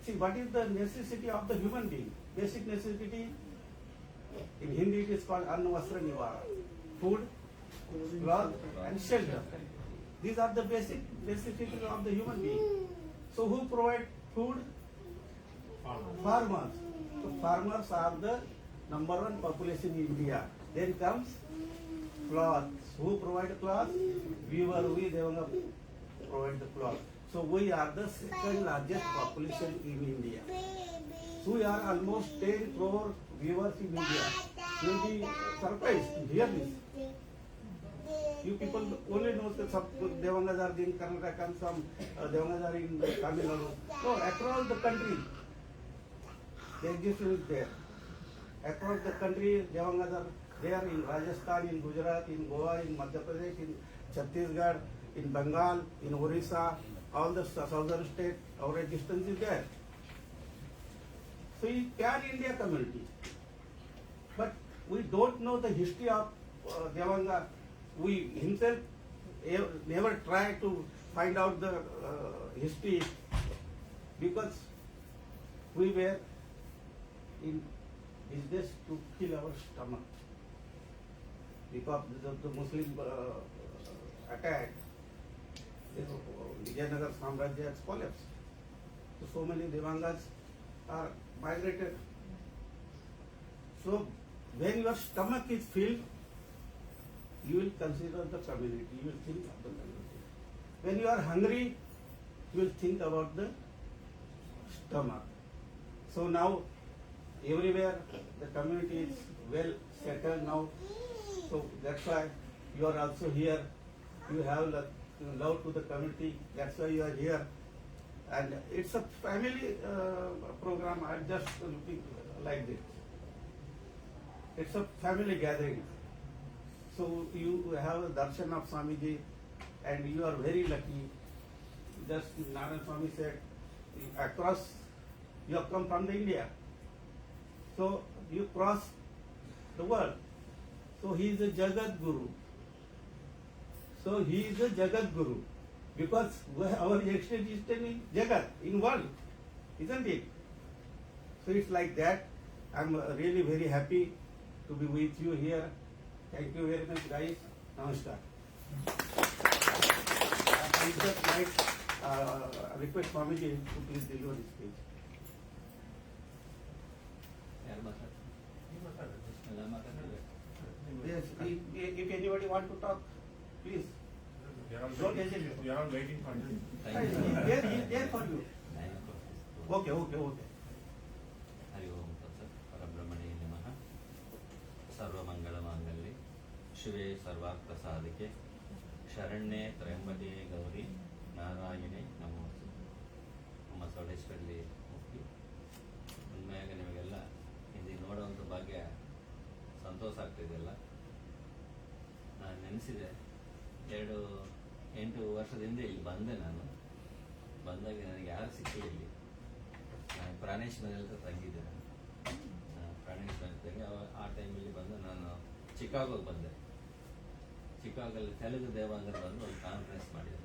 See, what is the necessity of the human being? Basic necessity, in Hindi it is called Anna Vastra Nivara. Food, cloth and shelter. These are the basic necessities of the human being. So who provide food? Farmers. So farmers are the number one population in India. Then comes cloth. Who provide cloth? Weaver, we Devanga provide the cloth. So we are the second largest population in India. So we are almost 10 crore viewers in India. You will be surprised to hear this. You people only know that some Devangas are in Karnataka and some Devangas are in Tamil Nadu. No, across the country, the existence is there. Across the country, Devangas are there in Rajasthan, in Gujarat, in Goa, in Madhya Pradesh, in Chhattisgarh, in Bengal, in Orissa, all the southern states, our existence is there. So it's pan-India community. But we don't know the history of Devanga. We himself never try to find out the history because we were in business to kill our stomach. Because of the Muslim attack, Vijayanagar Samrajya has collapsed. So many Devangas are migrated. So when your stomach is filled, you will consider the community, you will think of the community. When you are hungry, you will think about the stomach. So now, everywhere the community is well settled now. So that's why you are also here. You have love to the community. That's why you are here. And it's a family program. I'm just looking like this. It's a family gathering. So you have a darshan of Swamiji and you are very lucky. Just Narayan Swami said, across, you have come from the India. So you cross the world. So he is a Jagat Guru. So he is a Jagat Guru. Because our existence is Jagat, in world. Isn't it? So it's like that. I'm really very happy to be with you here. Thank you very much, guys. Namaskar. I just might request Swamiji to please deliver this speech. Yes, if anybody want to talk, please. Don't hesitate. We are all waiting for you. He is there for you. Okay. ಹರಿ ಓಂ ತತ್ಸತ್ ಪರಬ್ರಹ್ಮಣೇ ನಮಃ ಸರ್ವಮಂಗಳ ಮಾಂಗಲ್ಯೆ ಶಿವೆ ಸರ್ವಾರ್ಥ ಸಾಧಿಕೆ ಶರಣ್ಯೆ ತ್ರಯಂಬಕೆ ಗೌರಿ ನಾರಾಯಣೆ ನಮೋಸ್ತುತೆ. ನಮ್ಮ ಸೌಡೇಶ್ವರಲ್ಲಿ ಮುಕ್ತಿ ಉண்மைಯಾಗ ನಿಮಗೆಲ್ಲ ಇಲ್ಲಿ ನೋಡುವಂಥ ಭಾಗ್ಯ ಸಂತೋಷ ಆಗ್ತಿದೆಯಲ್ಲ. ನಾನು ನೆನೆಸಿದೆ 8 ವರ್ಷದಿಂದ ಇಲ್ಲಿ ಬಂದೆ. ನಾನು ಬಂದಾಗ ನನಗೆ ಯಾರು ಸಿಕ್ಕಿಲ್ಲ ಇಲ್ಲಿ. ನಾನು ಪ್ರಾಣೇಶ್ ಮನೆಯಲ್ಲಿ ತಂಗಿದ್ದೆ. ಪ್ರಾಣೇಶ್ ಮನೆ ತಂಗಿ ಆ ಟೈಮಲ್ಲಿ ಬಂದು ನಾನು ಚಿಕಾಗೋಗೆ ಬಂದೆ. ಚಿಕಾಗೋಲ್ಲಿ ತೆಲುಗು ದೇವಾಂಗರು ಬಂದು ಒಂದು ಕಾನ್ಫರೆನ್ಸ್ ಮಾಡಿದ್ರು.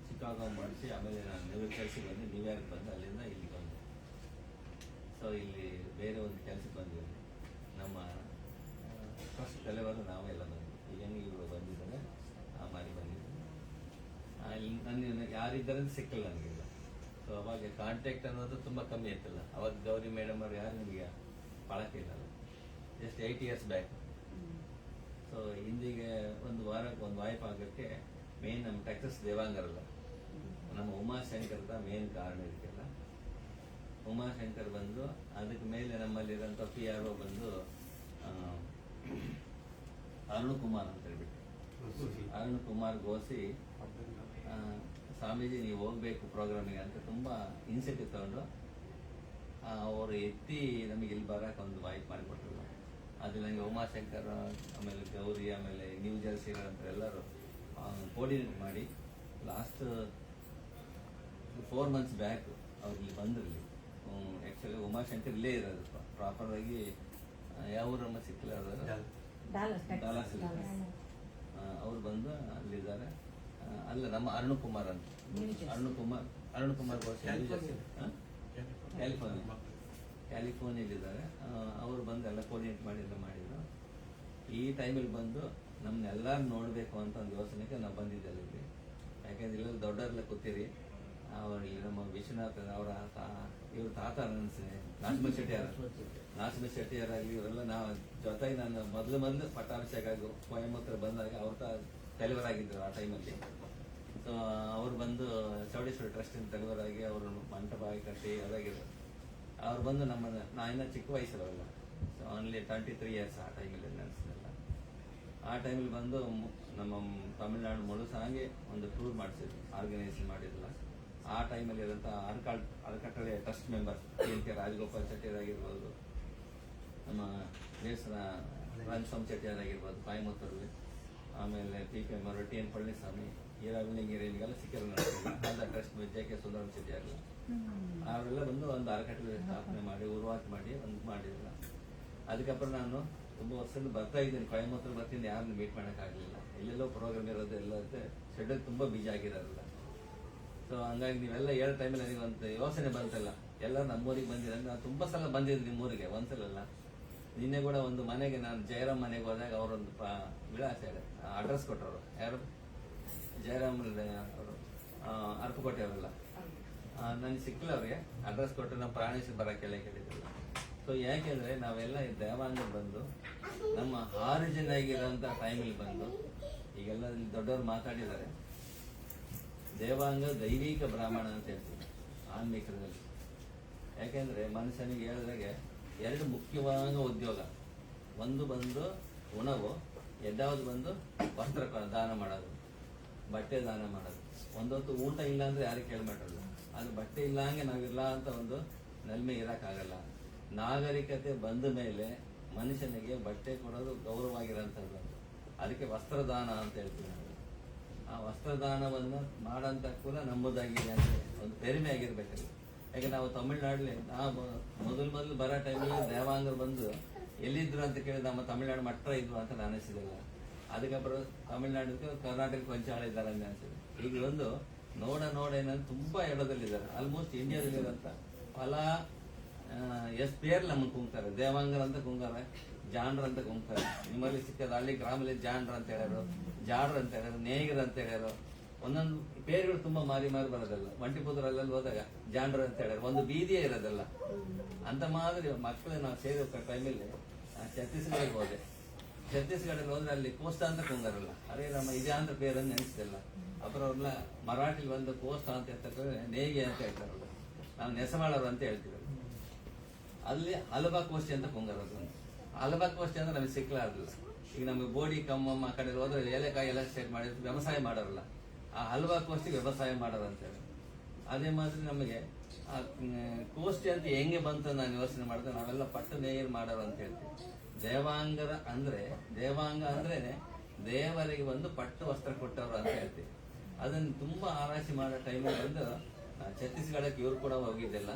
ಚಿಕಾಗೋ ಮಾಡಿಸಿ ಆಮೇಲೆ ನಾನು ಕೆಲ್ಸಕ್ಕೆ ಬಂದೆ. ನ್ಯೂಯಾರ್ಕ್ ಬಂದು ಅಲ್ಲಿಂದ ಇಲ್ಲಿ ಬಂದೆ. ಸೊ ಇಲ್ಲಿ ಬೇರೆ ಒಂದು ಕೆಲಸಕ್ಕೆ ಬಂದಿದ್ದೆ. ನಮ್ಮ ಫಸ್ಟ್ ತಲೆವಾರು ನಾವೆಲ್ಲ ಬಂದ್ವಿ. ಈಗ ಇವರು ಬಂದಿದ್ದಾರೆ, ಆ ಮಾರಿ ಬಂದಿದ್ದಾರೆ. ಇಲ್ಲಿ ನನ್ನ ಯಾರಿದ್ದಾರೆ ಸಿಕ್ಕಲ್ಲ ನನಗಿಲ್ಲ. ಸೊ ಅವಾಗ ಕಾಂಟ್ಯಾಕ್ಟ್ ಅನ್ನೋದು ತುಂಬ ಕಮ್ಮಿ ಇತ್ತಲ್ಲ. ಅವಾಗ ಗೌರಿ ಮೇಡಮ್ ಅವ್ರು ಯಾರು ನಿಮಗೆ ಪಳಕಿಲ್ಲ. Just 8 years back. ಸೊ ಹಿಂದಿಗೆ ಒಂದು ವಾರಕ್ಕೆ ಒಂದು ವಾಯ್ಪ್ ಆಗೋಕ್ಕೆ ಮೇನ್ ನಮ್ಮ ಟೆಕ್ಸಸ್ ದೇವಾಂಗರಲ್ಲ, ನಮ್ಮ ಉಮಾಶಂಕರದ ಮೇನ್ ಕಾರಣ ಇದಕ್ಕೆಲ್ಲ. ಉಮಾಶಂಕರ್ ಬಂದು ಅದಕ್ಕೆ ಮೇಲೆ ನಮ್ಮಲ್ಲಿರೋಂಥ PRO ಬಂದು ಅರುಣ್ ಕುಮಾರ್ ಅಂತ ಹೇಳ್ಬಿಟ್ಟು, ಅರುಣ್ ಕುಮಾರ್ ಗೋಸಿ ಸ್ವಾಮೀಜಿ ನೀವು ಹೋಗ್ಬೇಕು ಪ್ರೋಗ್ರಾಮಿಗೆ ಅಂತ ತುಂಬ ಇನಿಷಿಯೇಟಿವ್ ತಗೊಂಡು ಅವರು ಎತ್ತಿ ನಮಗೆ ಇಲ್ಲಿ ಬರೋಕೆ ಒಂದು ವಾಯ್ಪ್ ಮಾಡಿಕೊಟ್ರು. ಅದು ನನಗೆ ಉಮಾಶಂಕರ್, ಆಮೇಲೆ ಗೌರಿ, ಆಮೇಲೆ ನ್ಯೂ ಜರ್ಸಿ ಅಂತ ಎಲ್ಲರೂ ಕೋರ್ಡಿನೇಟ್ ಮಾಡಿ ಲಾಸ್ಟ್ 4 months ಬ್ಯಾಕ್ ಅವ್ರು ಇಲ್ಲಿ ಬಂದಿರಲಿ. ಆ್ಯಕ್ಚುಲಿ ಉಮಾಶಂಕರ್ ಇಲ್ಲೇ ಇರೋದು ಪ್ರಾಪರ್ ಆಗಿ. ಯಾವ ಊರಮ್ಮ ಸಿಕ್ಕಿಲ್ಲ ಅವರು, ಡಾಲಸ್. ಅವ್ರು ಬಂದು ಅಲ್ಲಿದ್ದಾರೆ. ಅಲ್ಲ, ನಮ್ಮ ಅರುಣ್ ಕುಮಾರ್ ಅಂತ. ಅರುಣ್ ಕುಮಾರ್ ಘೋಷ್ ಕ್ಯಾಲಿಫೋರ್ನಿಯಲ್ಲಿದ್ದಾರೆ. ಅವರು ಬಂದು ಎಲ್ಲ ಕೋರ್ಡಿನೇಟ್ ಮಾಡಿದ್ರು. ಈ ಟೈಮಲ್ಲಿ ಬಂದು ನಮ್ಮನ್ನೆಲ್ಲರೂ ನೋಡಬೇಕು ಅಂತ ಒಂದು ಯೋಚನೆಗೆ ನಾವು ಬಂದಿದ್ದೆಲ್ಲ ಇಲ್ಲಿ. ಯಾಕೆಂದ್ರೆ ಇಲ್ಲೆಲ್ಲ ದೊಡ್ಡವರೆಲ್ಲ ಕೂತೀರಿ. ಅವರಲ್ಲಿ ನಮ್ಮ ವಿಶ್ವನಾಥ್ ಅವರ ಇವ್ರ ತಾತ ಅನ್ಸಿದೆ, ನಾಸಿಮ ಶೆಟ್ಟಿಯಾರಾಗಲಿ ಇವರೆಲ್ಲ ನಾವು ಜೊತೆಗೆ ನಾನು ಮೊದಲು ಪಟ್ಟಾಭಿಷೇಕ ಕೊಯಮತ್ತೂರು ಬಂದಾಗ ಅವ್ರ ತಲೆವರಾಗಿದ್ದರು ಆ ಟೈಮಲ್ಲಿ. ಸೊ ಅವ್ರು ಬಂದು ಚೌಡೇಶ್ವರಿ ಟ್ರಸ್ಟಿನ ತಲೆವರಾಗಿ ಅವರು ಮಂಟಪ ಕಟ್ಟಿ ಅದಾಗಿದ್ರು. ಅವ್ರು ಬಂದು ನಮ್ಮನ್ನ ನಾಯಿನ ಚಿಕ್ಕ ವಯಸ್ಸರಲ್ಲ, ಸೊ ಓನ್ಲಿ 23 years ಆ ಟೈಮಲ್ಲಿ ನೆನೆಸಿದಲ್ಲ. ಆ ಟೈಮಲ್ಲಿ ಬಂದು ನಮ್ಮ ತಮಿಳ್ನಾಡು ಮುಳುಸಾಗಿ ಒಂದು ಟೂರ್ ಮಾಡಿಸಿದ್ರು, ಆರ್ಗನೈಸೇಷನ್ ಮಾಡಿರಲಿಲ್ಲ. ಆ ಟೈಮಲ್ಲಿ ಇರೋಂಥ ಅರಕಟ್ಟಳೆ ಟ್ರಸ್ಟ್ ಮೆಂಬರ್ ಕೆ ರಾಜಗೋಪಾಲ್ ಚೆಟ್ಟಿಯರಾಗಿರ್ಬೋದು, ನಮ್ಮ ದೇವಸ್ಥಾನ ರಂಗಸ್ವಾಮಿ ಚೆಟ್ಟಿಯರಾಗಿರ್ಬೋದು ಕೊಯಮತ್ತೂರಲ್ಲಿ, ಆಮೇಲೆ ಟಿ.ಪಿ. ಮರಟಿ ಎನ್ ಪಳನಿಸ್ವಾಮಿ, ಈರಾವಿನಗಿರಿಗೆಲ್ಲ ಸಿಕ್ಕಿರೋ ಅಲ್ಲ ಟ್ರಸ್ಟ್ ಜೆ.ಕೆ. ಸುಂದರಂ ಚೆಟ್ಟಿಯಾರಲ್ಲ, ಅವರೆಲ್ಲ ಬಂದು ಒಂದು ಅರಕಟ್ಟಳೆ ಸ್ಥಾಪನೆ ಮಾಡಿ ಉರುವಾತ್ ಮಾಡಿ ಒಂದು ಮಾಡಿರಲಿಲ್ಲ. ಅದಕ್ಕப்புறம் ನಾನು ತುಂಬ ವರ್ಷದಿಂದ ಬರ್ತಾ ಇದ್ದೀನಿ, ಕೊಯಮತ್ತೂರು ಬರ್ತೀನಿ, ಯಾರನ್ನು ಮೀಟ್ ಮಾಡೋಕ್ಕಾಗಲಿಲ್ಲ. ಎಲ್ಲೆಲ್ಲೋ ಪ್ರೋಗ್ರಾಮ್ ಇರೋದು ಎಲ್ಲ ಶೆಡ್ಯೂಲ್ ತುಂಬ ಬಿಜಿ ಆಗಿರೋದಿಲ್ಲ. ಸೊ ಹಂಗಾಗಿ ನೀವೆಲ್ಲ ಹೇಳೋ ಟೈಮಲ್ಲಿ ನನಗೆ ಒಂದು ಯೋಚನೆ ಬಂತಲ್ಲ, ಎಲ್ಲ ನಮ್ಮೂರಿಗೆ ಬಂದಿರೋ. ನಾನು ತುಂಬ ಸಲ ಬಂದಿದ್ದೀನಿ ನಿಮ್ಮೂರಿಗೆ, ಒಂದ್ಸಲ. ನಿನ್ನೆ ಕೂಡ ಒಂದು ಮನೆಗೆ ನಾನು ಜಯರಾಮ್ ಮನೆಗೆ ಹೋದಾಗ ಅವರೊಂದು ವಿಳಾಸ ಅಡ್ರೆಸ್ ಕೊಟ್ಟರು. ಯಾರು? ಜಯರಾಮ್ ಅವರು, ಅರಕಕೋಟೆ ಅವರೆಲ್ಲ. ನನಗೆ ಸಿಕ್ಕಿಲ್ಲ ಅವ್ರಿಗೆ ಅಡ್ರೆಸ್ ಕೊಟ್ಟರೆ ನಮ್ಮ ಪ್ರಾಣೇಶ್ ಬರೋಕ್ಕೆಲ್ಲ ಕೇಳಿದ್ರಲ್ಲ. ಸೊ ಯಾಕೆಂದ್ರೆ ನಾವೆಲ್ಲ ದೇವಾಂಗ ಬಂದು ನಮ್ಮ ಆರಿಜಿನ್ ಆಗಿರೋಂಥ ಟೈಮಲ್ಲಿ ಬಂದು ಈಗೆಲ್ಲ ದೊಡ್ಡವರು ಮಾತಾಡಿದ್ದಾರೆ, ದೇವಾಂಗ ದೈವಿಕ ಬ್ರಾಹ್ಮಣ ಅಂತ ಹೇಳ್ತೀವಿ ಆನ್ಮೀಕರಲ್ಲಿ. ಯಾಕೆಂದ್ರೆ ಮನುಷ್ಯನಿಗೆ ಹೇಳಿದಾಗೆ 2 ಮುಖ್ಯವಾದ ಉದ್ಯೋಗ. ಒಂದು ಬಂದು ಉಣವು, ಎರಡಾவது ಬಂದು ವಸ್ತ್ರ ದಾನ ಮಾಡೋದು, ಬಟ್ಟೆ ದಾನ ಮಾಡೋದು. ಒಂದೊತ್ತು ಊಟ ಇಲ್ಲ ಅಂದ್ರೆ ಯಾರು ಕೇಳ್ಮಾಡಲ್ಲ, ಅದು ಬಟ್ಟೆ ಇಲ್ಲ ಹಂಗೆ ನಾವಿಲ್ಲ ಅಂತ ಒಂದು ನಲ್ಮೆ ಇರೋಕ್ಕಾಗಲ್ಲ. ನಾಗರಿಕತೆ ಬಂದ ಮೇಲೆ ಮನುಷ್ಯನಿಗೆ ಬಟ್ಟೆ ಕೊಡೋದು ಗೌರವವಾಗಿರೋಂಥದ್ದು. ಅದಕ್ಕೆ ವಸ್ತ್ರದಾನ ಅಂತ ಹೇಳ್ತೀವಿ ನಾವು. ಆ ವಸ್ತ್ರದಾನವನ್ನು ಮಾಡೋಂಥ ಕೂಡ ನಮ್ಮದಾಗಿದೆ ಅಂದರೆ ಒಂದು ಪೆರಿಮೆ ಆಗಿರ್ಬೇಕಲ್ಲ. ಯಾಕೆ ನಾವು ತಮಿಳ್ನಾಡಲ್ಲಿ ನಾವು ಮೊದಲು ಬರೋ ಟೈಮಲ್ಲಿ ದೇವಾಂಗರು ಬಂದು ಎಲ್ಲಿದ್ರು ಅಂತ ಕೇಳಿ ನಮ್ಮ ತಮಿಳ್ನಾಡು ಮಟ್ಟ ಇದ್ರು ಅಂತ ನಾನು ಅನಿಸಿದಿಲ್ಲ. ಅದಕ್ಕப்புறம் ತಮಿಳ್ನಾಡಿಗೆ ಕರ್ನಾಟಕಕ್ಕೆ ಕೊಂಚ ಆಳ ಇದ್ದಾರೆ ಅಂತ ಅನಿಸಿದೆ. ಈಗ ಒಂದು ನೋಡ ಏನಂದ್ರೆ ತುಂಬಾ ಎಡದಲ್ಲಿದ್ದಾರೆ. ಆಲ್ಮೋಸ್ಟ್ ಇಂಡಿಯಾದಲ್ಲಿರೋಂಥ ಫಲ ಪೇರ್ಲಿ ನಮ್ಮನ್ನು ಕುಂಗ್ತಾರೆ. ದೇವಾಂಗರ್ ಅಂತ ಕುಂಗಾರೆ, ಜಾಂಡ್ರ ಅಂತ ಕುಂಗ್ತಾರೆ. ನಿಮ್ಮಲ್ಲಿ ಸಿಕ್ಕದ ಹಳ್ಳಿ ಗ್ರಾಮದಲ್ಲಿ ಜಾಂಡ್ರ ಅಂತ ಹೇಳ್ಯಾರು, ಜಾಡ್ರ ಅಂತ ಹೇಳ್ಯಾರು, ನೇಗಿರ ಅಂತ ಹೇಳ್ಯಾರು. ಒಂದೊಂದು ಪೇರುಗಳು ತುಂಬಾ ಮಾರಿ ಬರೋದಲ್ಲ. ಒಂಟಿಪುತ್ರರಲ್ಲಿ ಹೋದಾಗ ಜಾಂಡ್ರ ಅಂತ ಹೇಳ್ಯಾರು, ಒಂದು ಬೀದಿಯೇ ಇರೋದಲ್ಲ. ಅಂತ ಮಾದರಿ ಮಕ್ಕಳು ನಾವು ಸೇರೋ ಟೈಮಲ್ಲಿ ಛತ್ತೀಸ್ಗಢಕ್ಕೆ ಹೋದೆ. ಛತ್ತೀಸ್ಗಢಲ್ಲಿ ಹೋದ್ರೆ ಅಲ್ಲಿ ಕೋಸ್ಟ ಅಂತ ಕುಂಗಾರಲ್ಲ, ಅದೇ ನಮ್ಮ ಇದೇ ಅಂತ ಪೇರನ್ನು ನೆನೆಸ್ತಿಲ್ಲ. ಅப்புறம் ಅವ್ರನ್ನ ಮರಾಠಿಲಿ ಒಂದು ಕೋಸ್ಟ ಅಂತ ಹೇಳ್ತಾರೆ, ನೇಗೆ ಅಂತ ಹೇಳ್ತಾರಲ್ಲ, ನಾವು ನೆಸಮಾಳರು ಅಂತ ಹೇಳ್ತೀವಿ. ಅಲ್ಲಿ ಹಲಬಾ ಕೋಷ್ಠಿ ಅಂತ ಕುಂಗಾರದು. ಹಲಬಾ ಕೋಷ್ಠಿ ಅಂದ್ರೆ ನಮಗೆ ಸಿಕ್ಕಲಾರದಿಲ್ಲ. ಈಗ ನಮಗೆ ಬೋಡಿ ಕಮ್ಮಮ್ಮ ಆ ಕಡೆ ಹೋದ್ರೆ ಏಲೆಕಾಯಿ ಎಲ್ಲ ಸ್ಟೇಟ್ ಮಾಡಿ ವ್ಯವಸಾಯ ಮಾಡೋರಲ್ಲ, ಆ ಹಲಬಾ ಕೋಷ್ಠಿ ವ್ಯವಸಾಯ ಮಾಡೋರು ಅಂತೇಳಿ. ಅದೇ ಮಾತ್ರ ನಮಗೆ ಆ ಕೋಷ್ಠಿ ಅಂತ ಹೆಂಗೆ ಬಂತು ನಾನು ಯೋಚನೆ ಮಾಡಿದ್ರೆ ನಾವೆಲ್ಲ ಪಟ್ಟು ನೇಯರ್ ಮಾಡೋರು ಅಂತ ಹೇಳ್ತೀವಿ. ದೇವಾಂಗ ಅಂದ್ರೇನೆ ದೇವರಿಗೆ ಒಂದು ಪಟ್ಟು ವಸ್ತ್ರ ಕೊಟ್ಟವರು ಅಂತ ಹೇಳ್ತೀವಿ. ಅದನ್ನು ತುಂಬಾ ಆರಾಯ್ಸಿ ಮಾಡೋ ಟೈಮಲ್ಲಿ ಬಂದು ಛತ್ತೀಸ್ಗಢಕ್ಕೆ ಇವ್ರು ಕೂಡ ಹೋಗಿದ್ದಿಲ್ಲ.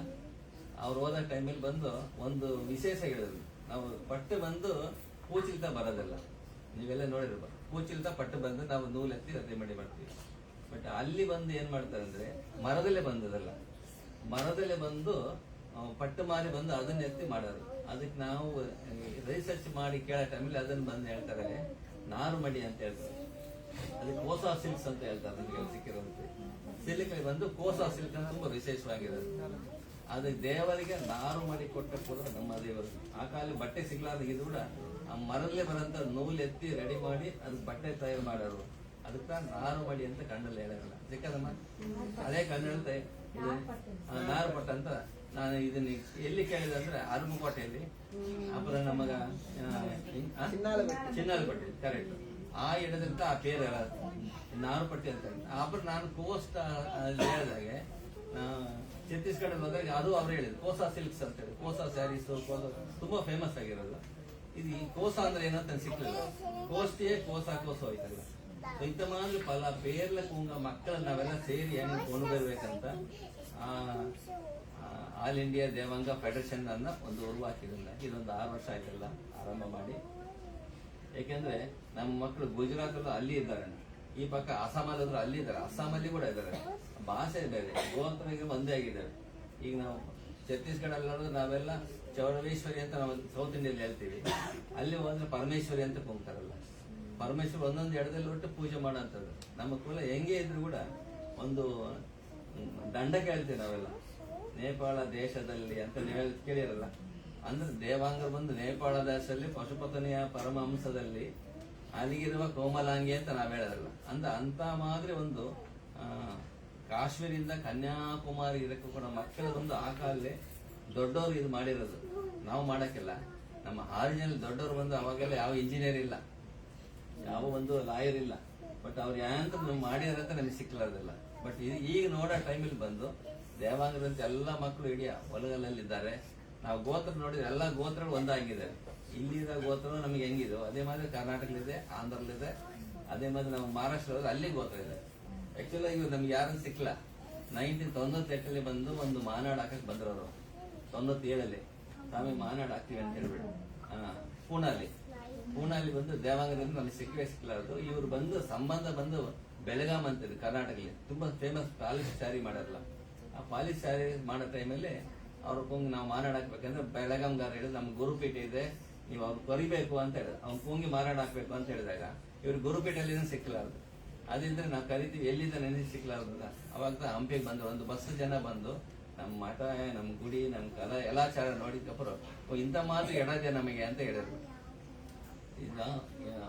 ಅವ್ರು ಹೋದ ಟೈಮಲ್ಲಿ ಬಂದು ಒಂದು ವಿಶೇಷ ಹೇಳಿದ್ರು, ನಾವು ಪಟ್ಟು ಬಂದು ಕೂಚಿಲ್ತಾ ಬರೋದಿಲ್ಲ. ನೀವೆಲ್ಲ ನೋಡಿರ್ಬೋದು, ಕೂಚಿಲ್ತಾ ಪಟ್ಟು ಬಂದು ನಾವು ನೂಲೆತ್ತಿ ರದ್ದೆ ಮಾಡಿ ಮಾಡ್ತೀವಿ. ಬಟ್ ಅಲ್ಲಿ ಬಂದು ಏನ್ ಮಾಡ್ತಾರೆ ಅಂದ್ರೆ ಮರದಲ್ಲೇ ಬಂದದಲ್ಲ, ಮರದಲ್ಲೇ ಬಂದು ಪಟ್ಟು ಮಾರಿ ಬಂದು ಅದನ್ನ ಎತ್ತಿ ಮಾಡೋದು. ಅದಕ್ಕೆ ನಾವು ರಿಸರ್ಚ್ ಮಾಡಿ ಕೇಳೋ ಟೈಮಲ್ಲಿ ಅದನ್ನ ಬಂದು ಹೇಳ್ತಾರೆ ನಾರು ಮಡಿ ಅಂತ ಹೇಳ್ತಾರೆ. ಅದಕ್ಕೆ ಕೋಸಾ ಸಿಲ್ಕ್ಸ್ ಅಂತ ಹೇಳ್ತಾರೆ. ನನಗೆ ಸಿಕ್ಕಿರೋದು ಸಿಲ್ಕ್ ಬಂದು ಕೋಸಾ ಸಿಲ್ಕ್ ಅಂತ ತುಂಬಾ ವಿಶೇಷವಾಗಿರೋದು. ಅದಕ್ಕೆ ದೇವರಿಗೆ ನಾರು ಮಾಡಿ ಕೊಟ್ಟ ಕೂಡ ನಮ್ಮ ದೇವರು. ಆ ಕಾಲ ಬಟ್ಟೆ ಸಿಗ್ಲಾರ್ದಾಗಿದ್ದು ಕೂಡ ಆ ಮರದಲ್ಲೇ ಬರೋಂಥ ನೂಲ್ ಎತ್ತಿ ರೆಡಿ ಮಾಡಿ ಅದಕ್ಕೆ ಬಟ್ಟೆ ತಯಾರು ಮಾಡೋರು. ಅದಕ್ಕೆ ನಾರು ಮಡಿ ಅಂತ ಕಣ್ಣಲ್ಲಿ ಹೇಳಲ್ಲ ಸಿಕ್ಕದಮ್ಮ. ಅದೇ ಕಣ್ಣಲ್ಲಿ ನಾರು ಪಟ್ಟ ಅಂತ ನಾನು ಇದನ್ನ ಎಲ್ಲಿ ಕೇಳಿದೆ ಅಂದ್ರೆ ಅರಮಕೋಟೆಯಲ್ಲಿ. ಅப்புறம் ನಮಗ ಚಿನ್ನಾಲಪಟ್ಟಿ ಕರೆಕ್ಟ್. ಆ ಇಡದಂತ ಆ ಪೇರು ನಾರು ಪಟ್ಟಿ ಅಂತ. ಅப்புறம் ನಾನು ಕೋಸ್ಟ್ ಹೇಳಿದಾಗೆ ಛತ್ತೀಸ್ಗಢಲ್ಲಿ ಹೋದಾಗ ಅದು ಅವ್ರು ಹೇಳಿದ್ರು ಕೋಸಾ ಸಿಲ್ಕ್ಸ್ ಅಂತ ಹೇಳಿ. ಕೋಸಾ ಸ್ಯಾರೀಸ್ ತುಂಬಾ ಫೇಮಸ್ ಆಗಿರೋದು. ಇದು ಈ ಕೋಸಾ ಅಂದ್ರೆ ಏನಂತ ಸಿಕ್ಲಿಲ್ಲ. ಕೋಸ್ಟಿಯೇ ಕೋಸಾ ಹೋಯ್ತಲ್ಲ. ಇಂಥ ಮಾತ್ರ ಪಲ ಪೇರ್ಲ ಕೂಂಗ ಮಕ್ಕಳನ್ನ ನಾವೆಲ್ಲ ಸೇರಿ ಹೆಂಗ್ ಕೊಂಡು ಬರ್ಬೇಕಂತ ಆಲ್ ಇಂಡಿಯಾ ದೇವಾಂಗ ಫೆಡರೇಷನ್ ಅನ್ನ ಒಂದು ಉರುವಾಕಿರಲ್ಲ. ಇದೊಂದು 6 ವರ್ಷ ಆಯ್ತಲ್ಲ ಆರಂಭ ಮಾಡಿ. ಯಾಕೆಂದ್ರೆ ನಮ್ಮ ಮಕ್ಕಳು ಗುಜರಾತ್ ಅಲ್ಲಿ ಇದ್ದಾರೆ. ಈ ಪಕ್ಕ ಅಸ್ಸಾಮಲ್ಲಿ ಹೋದ್ರೆ ಅಲ್ಲಿ ಇದ್ದಾರೆ, ಅಸ್ಸಾಮಲ್ಲಿ ಕೂಡ ಇದ್ದಾರೆ. ಭಾಷೆ ಬೇರೆ, ಗೋತ್ರ ಒಂದೇ ಆಗಿದ್ದಾರೆ. ಈಗ ನಾವು ಛತ್ತೀಸ್ಗಢಲ್ಲಿ ನೋಡಿದ್ರೆ ನಾವೆಲ್ಲ ಚೌಡವೇಶ್ವರಿ ಅಂತ ನಾವು ಸೌತ್ ಇಂಡಿಯಲ್ಲಿ ಹೇಳ್ತೀವಿ, ಅಲ್ಲಿ ಹೋದ್ರೆ ಪರಮೇಶ್ವರಿ ಅಂತ ಕೂಗ್ತಾರಲ್ಲ. ಪರಮೇಶ್ವರಿ ಒಂದೊಂದು ಎಡದಲ್ಲಿ ಒಟ್ಟು ಪೂಜೆ ಮಾಡೋಂಥದ್ದು. ನಮ್ಮ ಕುಲ ಹೆಂಗೆ ಇದ್ರು ಕೂಡ ಒಂದು ದಂಡ ಕೇಳ್ತೀವಿ ನಾವೆಲ್ಲ. ನೇಪಾಳ ದೇಶದಲ್ಲಿ ಅಂತ ನೀವು ಕೇಳಿರಲ್ಲ, ಅಂದ್ರೆ ದೇವಾಂಗರು ಬಂದು ನೇಪಾಳ ದೇಶದಲ್ಲಿ ಪಶುಪತನೆಯ ಪರಮಹಂಸದಲ್ಲಿ ಅಲ್ಲಿಗಿರುವ ಕೋಮಲಾಂಗಿ ಅಂತ ನಾವ್ ಹೇಳೋದಲ್ಲ. ಅಂತ ಮಾದ್ರೆ ಒಂದು ಕಾಶ್ಮೀರಿಂದ ಕನ್ಯಾಕುಮಾರಿ ಇದಕ್ಕೂ ಕೂಡ ಮಕ್ಕಳ ಒಂದು ಆ ಕಾಲೇ ದೊಡ್ಡವರು ಇದು ಮಾಡಿರೋದು, ನಾವು ಮಾಡಕ್ಕಿಲ್ಲ. ನಮ್ಮ ಆರಿಜಿನಲ್ ದೊಡ್ಡವರು ಬಂದು ಅವಾಗೆಲ್ಲ ಯಾವ ಇಂಜಿನಿಯರ್ ಇಲ್ಲ, ಯಾವ ಒಂದು ಲಾಯರ್ ಇಲ್ಲ, ಬಟ್ ಅವ್ರು ಯಾಂತ ಮಾಡಿದಾರಂತ ನಮಗೆ ಸಿಕ್ಕಲಾರ್ದಿಲ್ಲ. ಬಟ್ ಈಗ ನೋಡೋ ಟೈಮಲ್ಲಿ ಬಂದು ದೇವಾಂಗರಂತ ಎಲ್ಲ ಮಕ್ಕಳು ಇಡೀ ಹೊಲಗಲ್ಲಿದ್ದಾರೆ. ನಾವು ಗೋತ್ರ ನೋಡಿದ್ರೆ ಎಲ್ಲ ಗೋತ್ರಗಳು ಒಂದಾಗಿದೆ. ಇಲ್ಲಿರೋ ಗೋತ್ರ ನಮಗೆ ಹೆಂಗಿದೋ ಅದೇ ಮಾತ್ರ ಕರ್ನಾಟಕದಲ್ಲಿದೆ, ಆಂಧ್ರದಲ್ಲಿದೆ, ಅದೇ ಮಾತ್ರ ನಾವು ಮಹಾರಾಷ್ಟ್ರ ಅಲ್ಲಿ ಗೋತ್ರ ಇದೆ. ಆಕ್ಚುಲಿ ಈಗ ನಮ್ಗೆ ಯಾರು ಸಿಕ್ಕಲ್ಲ. 1998 ಬಂದು ಒಂದು ಮಾನಾಡ್ ಹಾಕಕ್ ಬಂದ್ರವರು, 97 ತಾವೇ ಮಾನಾಡ್ ಹಾಕ್ತೀವಿ ಅಂತ ಹೇಳ್ಬಿಟ್ಟು ಪೂನಾಲಿ ಬಂದು ದೇವಾಂಗರಿಂದ ನಮಗೆ ಸಿಕ್ಕಲಾರದು. ಇವ್ರು ಬಂದು ಸಂಬಂಧ ಬಂದು ಬೆಳಗಾಂ ಅಂತಿದೆ ಕರ್ನಾಟಕದಲ್ಲಿ, ತುಂಬಾ ಫೇಮಸ್ ಪಾಲಿಶ್ ಸ್ಯಾರಿ ಮಾಡಲ್ಲ. ಆ ಪಾಲಿಶ್ ಸ್ಯಾರಿ ಮಾಡೋ ಟೈಮಲ್ಲಿ ಅವ್ರ ಕುಂಗ್ ನಾವು ಮಾನಾಡ್ ಹಾಕ್ಬೇಕಂದ್ರೆ ಬೆಳಗಾಂಗಾರ ಹೇಳಿದ್ರೆ ನಮ್ಗೆ ಗುರುಪೇಟೆ ಇದೆ, ನೀವು ಅವ್ರು ಕರಿಬೇಕು ಅಂತ ಹೇಳಿದ್ರು. ಅವ್ನು ಕುಂಗಿ ಮಾರಾಟ ಹಾಕ್ಬೇಕು ಅಂತ ಹೇಳಿದಾಗ ಇವ್ರು ಗುರುಪೇಟೆಯಲ್ಲಿ ಸಿಕ್ಕಲಾರದು. ಅದಿದ್ರೆ ನಾವು ಕರಿತೀವಿ, ಎಲ್ಲಿಂದ ನೆನೆ ಸಿಕ್ಕಲಾರದ. ಅವಾಗ ಹಂಪಿಗೆ ಬಂದು ಒಂದು ಬಸ್ ಜನ ಬಂದು ನಮ್ಮ ಮಠ, ನಮ್ಮ ಗುಡಿ, ನಮ್ಮ ಕಲಾ ಎಲ್ಲಾಚಾರ ನೋಡಿದಪ್ಪರು ಇಂಥ ಮಾತು ಎಡದೆ ನಮಗೆ ಅಂತ ಹೇಳಿದ್ರು. ಈಗ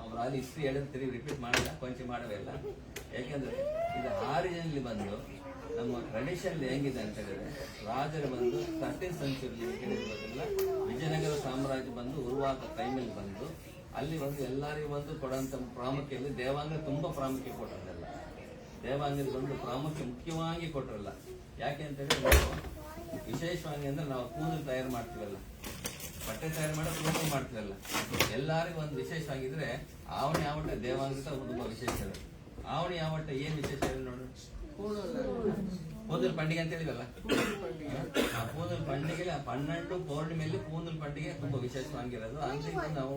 ಅವ್ರ ಅಲ್ಲಿ ಹಿಸ್ಟ್ರಿ ಹೇಳಿದ್ರೆ ತಿರುಗಿ ರಿಪೀಟ್ ಮಾಡಿಲ್ಲ, ಕೊಂಚ ಮಾಡವೇ ಇಲ್ಲ. ಯಾಕೆಂದ್ರೆ ಇದು ಆರಿಜಿನಲ್ಲಿ ಬಂದು ನಮ್ಮ ಟ್ರೆಡಿಷನ್ ಹೆಂಗಿದೆ ಅಂತ ಹೇಳಿದ್ರೆ, ರಾಜರು ಬಂದು 13th century ಕೇಳಿರ್ಬೋದಿಲ್ಲ, ವಿಜಯನಗರ ಸಾಮ್ರಾಜ್ಯ ಬಂದು ಉರುವಾದ ಟೈಮಲ್ಲಿ ಬಂದು ಅಲ್ಲಿ ಒಂದು ಎಲ್ಲರಿಗೂ ಒಂದು ಕೊಡೋಂಥ ಪ್ರಾಮುಖ್ಯತೆ ದೇವಾಂಗ ತುಂಬಾ ಪ್ರಾಮುಖ್ಯ ಕೊಟ್ಟಿರಲ್ಲ. ದೇವಾಂಗದ ಒಂದು ಪ್ರಾಮುಖ್ಯ ಮುಖ್ಯವಾಗಿ ಕೊಟ್ಟಿರಲ್ಲ. ಯಾಕೆ ಅಂತ ಹೇಳಿದ್ರೆ ವಿಶೇಷವಾಗಿ ಅಂದ್ರೆ ನಾವು ಕೂದಲು ತಯಾರು ಮಾಡ್ತೀವಲ್ಲ, ಬಟ್ಟೆ ತಯಾರು ಮಾಡೋ ಕೂದಲು ಮಾಡ್ತೀವಲ್ಲ, ಎಲ್ಲರಿಗೂ ಒಂದು ವಿಶೇಷವಾಗಿದ್ರೆ ಆವಣಿ ಆವಟ ದೇವಾಂಗ ತುಂಬಾ ವಿಶೇಷ. ಆವಣಿ ಆವಟ ಏನ್ ವಿಶೇಷ ಹೇಳಿ ನೋಡ್ರಿ. ಕೂದಲು ಪಂಡಿಗೆ ಅಂತ ಹೇಳಿದಲ್ಲ, ಆ ಕೂದಲು ಪಂಡಿಗೆ 12 ಪೌರ್ಣಿಮೆಯಲ್ಲಿ ಕೂದಲು ಪಂಡಿಗೆ ತುಂಬಾ ವಿಶೇಷವಾಗಿರೋದು. ಅಂತ ನಾವು